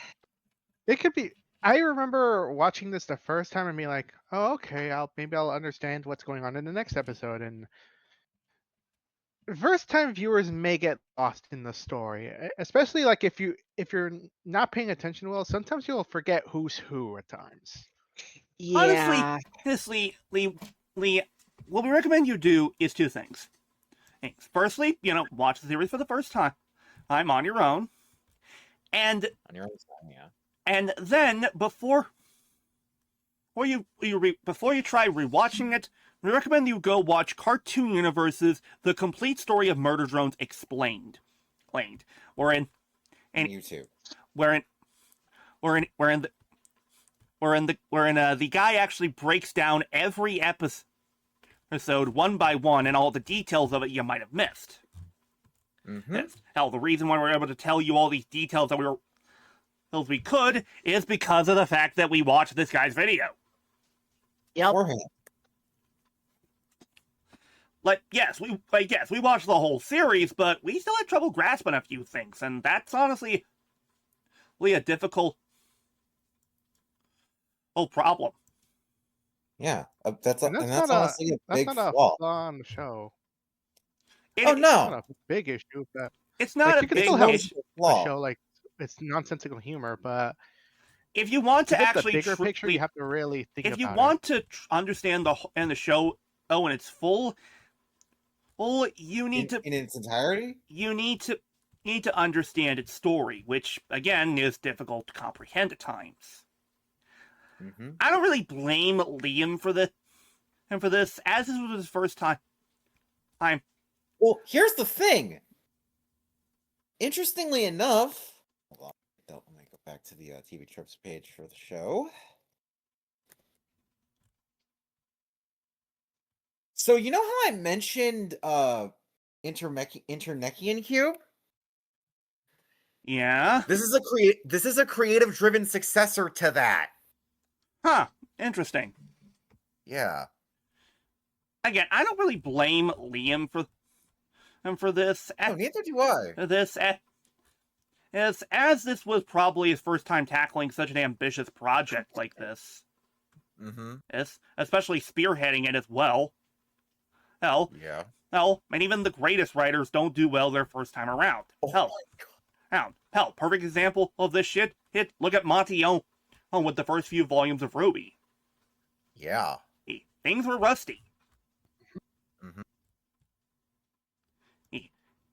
It could be. I remember watching this the first time and being like, "Oh, okay. Maybe I'll understand what's going on in the next episode." And first time viewers may get lost in the story, especially like if you're not paying attention well. Sometimes you'll forget who's who at times. Yeah. Honestly, Lee, what we recommend you do is two things. Firstly, watch the series for the first time. I'm on your own. And On your own time, yeah. and then before you try rewatching it, we recommend you go watch Cartoon Universe's The Complete Story of Murder Drones Explained. Wherein YouTube. The guy actually breaks down every episode one by one and all the details of it you might have missed. Mm-hmm. Hell, the reason why we're able to tell you all these details that we could is because of the fact that we watched this guy's video. Yep. Beforehand. Yes, we watched the whole series, but we still had trouble grasping a few things, and that's honestly really a difficult problem. Yeah, that's And honestly a That's big not a flaw. flaw on the show. Oh It's no, not a big issue, but It's not like, a you can big still have issue. flaw. a show like it's nonsensical humor, but If you want to to get actually the bigger picture, you have to really think if about you it. want to understand the show in its full, you need to in its entirety. you need to understand its story, which again is difficult to comprehend at times. Mm-hmm. I don't really blame Liam for this, as this was his first time. Well, here's the thing. Interestingly enough, hold on, let me go back to the TV Tropes page for the show. So you know how I mentioned Internechian Cube? Yeah. This is a creative driven successor to that. Huh. Interesting. Yeah. Again, I don't really blame Liam for this. Oh, neither do I. As this was probably his first time tackling such an ambitious project like this. Mm-hmm. Especially spearheading it as well. Hell, and even the greatest writers don't do well their first time around. Oh Hell, perfect example of this shit. Look at Monty Owen with the first few volumes of Ruby. Yeah. Things were rusty. Mm-hmm.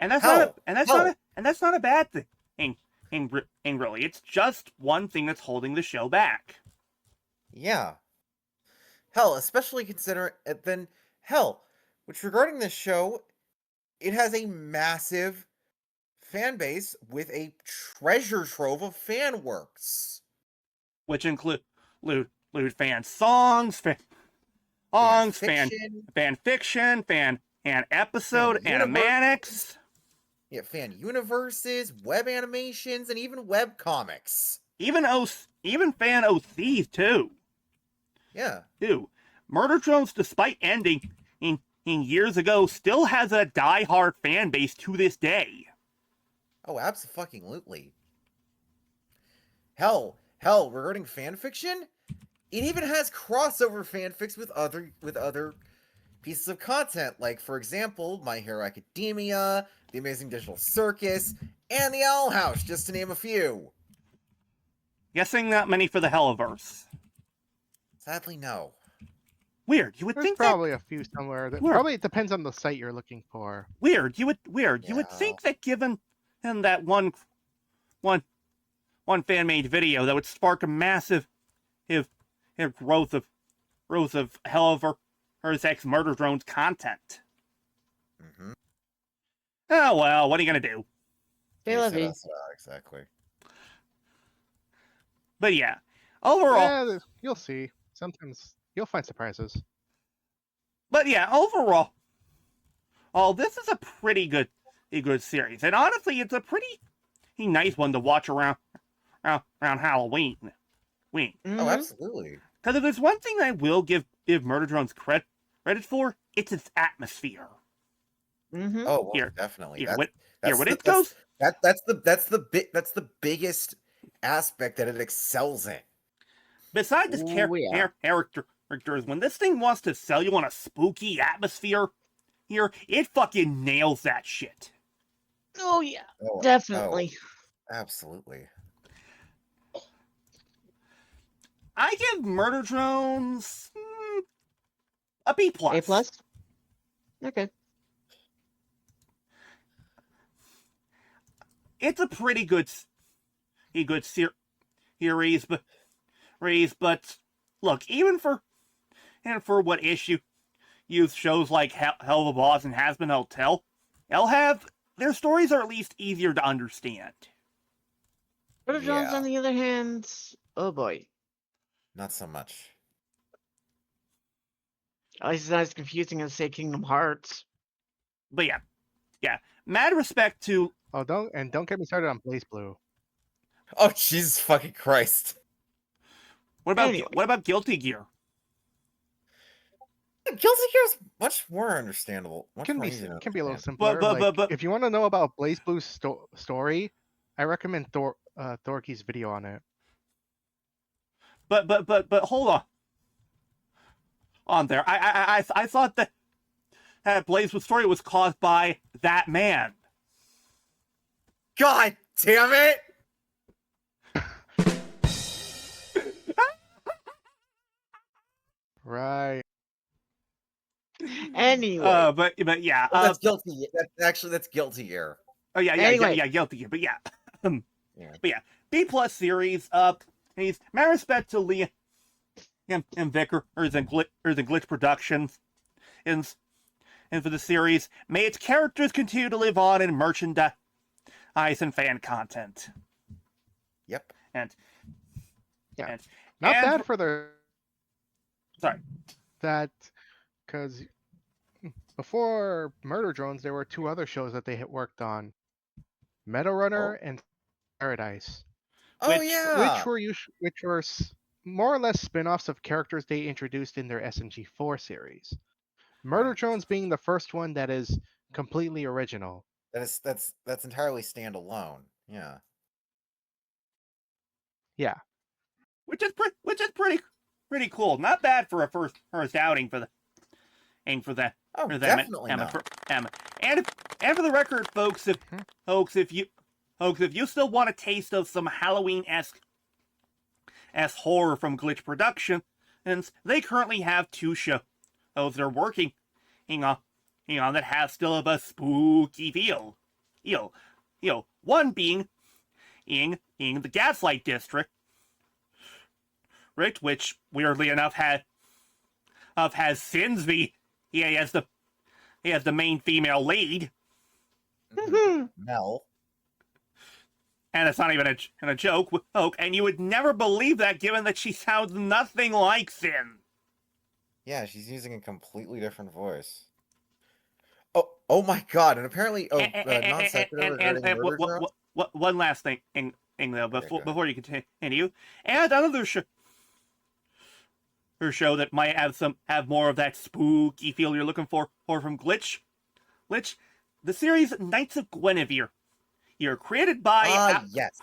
And that's not a bad thing. And really, it's just one thing that's holding the show back. Yeah. Hell, especially considering which regarding this show, it has a massive fan base with a treasure trove of fan works. Which include fan songs, fan fiction, fan episode, animatics. Yeah, fan universes, web animations, and even web comics. Even fan OCs too. Yeah. Murder Drones, despite ending in years ago, still has a die-hard fan base to this day. Oh, abso-fucking-lutely. Hell, regarding fan fiction, it even has crossover fanfics with other pieces of content, like, for example, My Hero Academia, The Amazing Digital Circus, and The Owl House, just to name a few. Guessing not many for the Helluverse. Sadly, no. Weird. You would There's think probably that a few somewhere. Weird. Probably it depends on the site you're looking for. weird. You would Yeah. think that given him that one fan made video that would spark a massive if growth of Helluva Boss Murder Drones content. Mm-hmm. Oh well, what are you gonna do? They love you. Exactly. But yeah, overall, Yeah, you'll see. Sometimes you'll find surprises. overall, this is a pretty good series, and honestly, it's a pretty nice one to watch around Halloween. Oh, Mhm. absolutely. Because if there's one thing I will give Murder Drones credit for, it's its atmosphere. Mhm. Oh, well, Here, definitely. Here, That's when the- it goes, that's the biggest aspect that it excels in. besides its Ooh, yeah. characters, when this thing wants to sell you on a spooky atmosphere, it fucking nails that shit. Oh yeah, Oh, definitely. absolutely. I give Murder Drones a B+. A plus. Okay. It's a pretty good series, but look, even for what issue youth shows like Helluva Boss and Has Been Hotel, they'll have their stories are at least easier to understand. Murder Drones, Yeah. on the other hand, oh boy. Not so much. At least it's not as confusing as, say, Kingdom Hearts. But yeah, mad respect to Oh, don't get me started on Blaze Blue. Oh, Jesus fucking Christ. Anyway. what about Guilty Gear? Guilty Gear is much more understandable. Much Can more be easy to can be a little understand. simpler. but- If you want to know about Blaze Blue's story, I recommend Thorky's video on it. But hold on there. I thought that Blaze Blue's story was caused by that man. God damn it! Right. Anyway. But yeah. Well, that's guilty. That's Guilty Gear. Oh yeah, Anyway. Guilty Gear. But yeah. Yeah. But yeah, B+ series. He's my respect to Lee and Vickers and Glitch Productions, and for the series. May its characters continue to live on in merchandise and fan content. Yep. And Yeah. and, Not and bad for their sorry. that because before Murder Drones, there were two other shows that they had worked on, Metal Runner and Paradise, Oh Which- yeah. which were more or less spin-offs of characters they introduced in their SMG4 series. Murder Right. Drones being the first one that is completely original. That's entirely standalone. Yeah. Yeah. Which is pretty cool. Not bad for a first outing for the Oh, for them definitely and not. for the record, folks, if you still want a taste of some Halloween-esque horror from Glitch Productions, they currently have two shows they're working on that have still of a spooky feel. One being in the Gaslight District, which weirdly enough has Sinsby. He has the main female lead, Mel. and it's not even a joke. And you would never believe that, given that she sounds nothing like Sin. Yeah, she's using a completely different voice. Oh my god! And apparently, non sequitur regarding Murder Drones. One last thing, though, go ahead. before you continue, and another show that might have more of that spooky feel you're looking for from Glitch, the series Knights of Guinevere. You're created by Yes.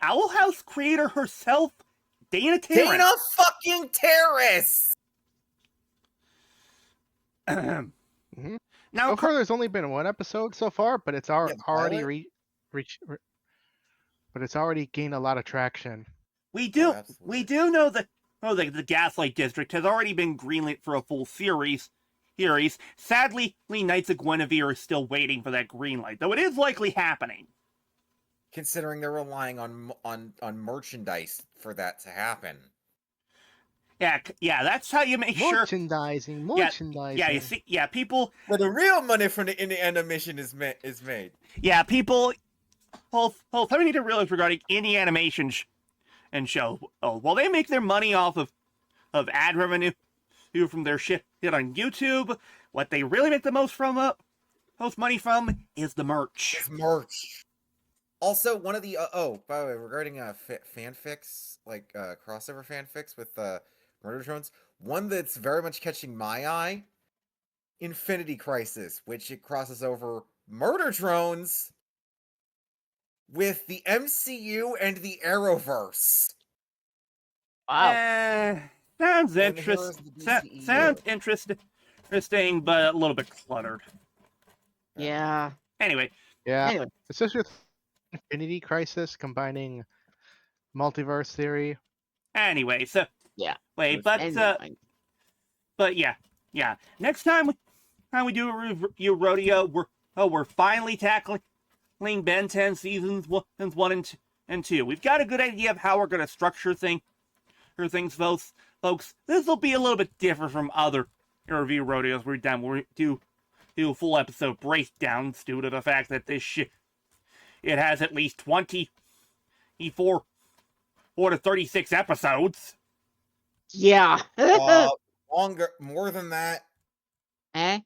Owl House creator herself, Dana Terrace. Dana fucking Terrace. Mhm. Now, So far, there's only been one episode so far, but it's the already pilot? but it's already gained a lot of traction. we do absolutely. know that the Gaslight District has already been greenlit for a full series. Sadly, Knights of Guinevere is still waiting for that green light, though it is likely happening. Considering they're relying on merchandise for that to happen. Yeah, that's how you make sure. Merchandising. Yeah, you see, people. Where the real money from the Indiana mission is made. Yeah, people. We need to realize regarding indie animation and show. Well, they make their money off of ad revenue from their shit on YouTube. What they really make the most money from is the merch. It's merch. Also, one of the by the way, regarding fanfics, like crossover fanfics with murder drones, one that's very much catching my eye, Infinity Crisis, which it crosses over murder drones with the MCU and the Arrowverse. Wow. Sounds And the heroes interesting. of the DCEU. Sounds interesting, but a little bit cluttered. Yeah. Anyway, Yeah. Anyway. Especially with Infinity Crisis combining multiverse theory. so Yeah. wait, Anyway. but yeah. Next time we do a review Rodeo, we're finally tackling Ben 10 seasons 1 and 2. We've got a good idea of how we're going to structure things, folks. This will be a little bit different from other review Rodeos we've done. We'll do full episode breakdowns due to the fact that this shit, it has at least 24 or to 36 episodes. Yeah. Longer, more than that. Eh?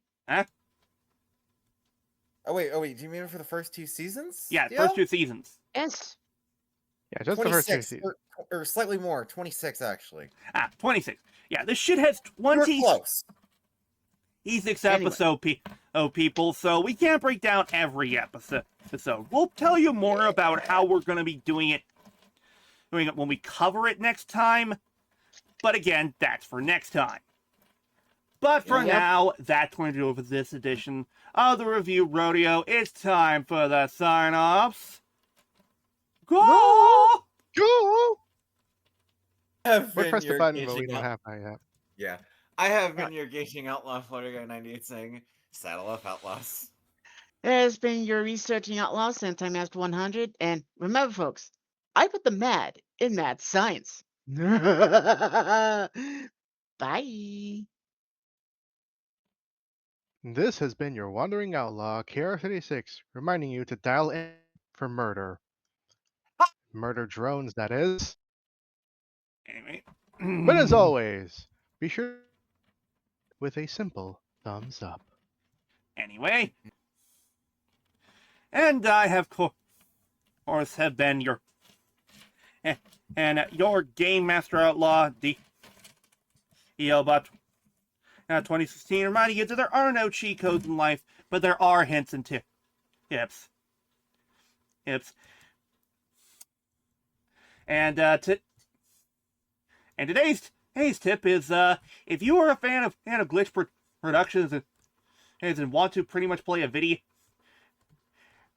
Oh wait, do you mean for the first 2 seasons? Yeah, first 2 seasons. Yes. Yeah, just the first 2 26 seasons. or slightly more, 26 actually. 26. Yeah, this shit has We're 26 close. episode people, so we can't break down every episode. We'll tell you more about how we're going to be doing it when we cover it next time. But again, that's for next time. But for now, that's going to do it for this edition of the Review Rodeo. It's time for the sign-offs. Go! Go! We We pressed the button, but we don't have that yet. Yeah. I have been your Gaging Outlaw Flutter Guy 98 saying, Saddle up, Outlaws. It has been your Researching Outlaw, Sentai Master 100. And remember, folks, I put the mad in mad science. Bye. This has been your Wandering Outlaw, KR36, reminding you to dial in for murder. Murder drones, that is. Anyway. But as always, be sure with a simple thumbs up. Anyway. And I have, of course, have been your Game Master Outlaw, the ELBot 2016, reminding you that there are no cheat codes in life, but there are hints and tips. And today's tip is if you are a fan of Glitch Productions and want to pretty much play a video,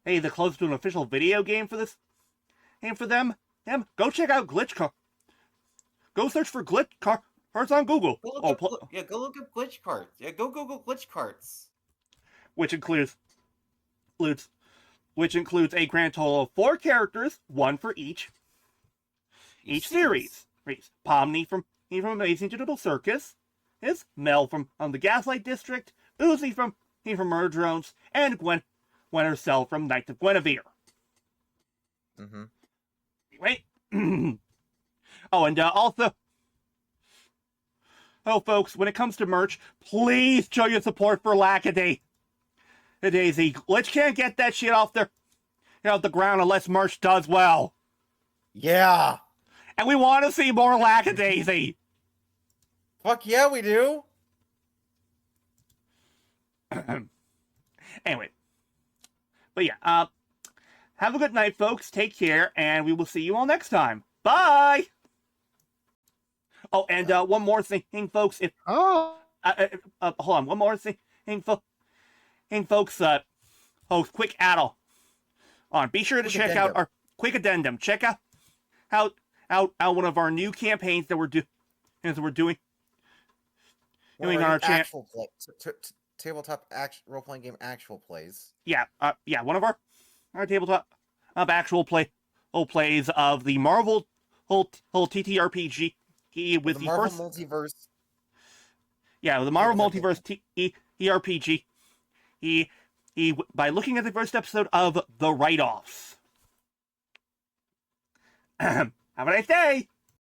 the closest to an official video game for this, and for them, go check out Glitch Car. Go search for Glitch Carts on Google. Go look up glitch carts. Yeah, go Google glitch carts. Which includes a grand total of 4 characters, 1 for each series. Pomni from Amazing Digital Circus, is Mel from the Gaslight District, Uzi from Murder Drones, and Gwen herself from Knights of Guinevere. Mm-hmm. Wait. And also, folks, when it comes to merch, please show your support for Daisy. Glitch can't get that shit off the ground unless merch does well. Yeah. And we want to see more Daisy. Fuck yeah, we do. Anyway. But yeah, have a good night, folks. Take care, and we will see you all next time. Bye! Oh, and one more thing, folks. Hold on, one more thing, folks. Quick add-on. Be sure to check out our quick addendum. Check out one of our new campaigns that we're as we're doing One of on our our channel. actual play, tabletop role playing game actual plays. Yeah, one of our tabletop actual plays of the Marvel whole TTRPG. He with The the Marvel first Multiverse. the Marvel tabletop Multiverse TRPG. He by looking at the first episode of The Write-Offs. How would I say?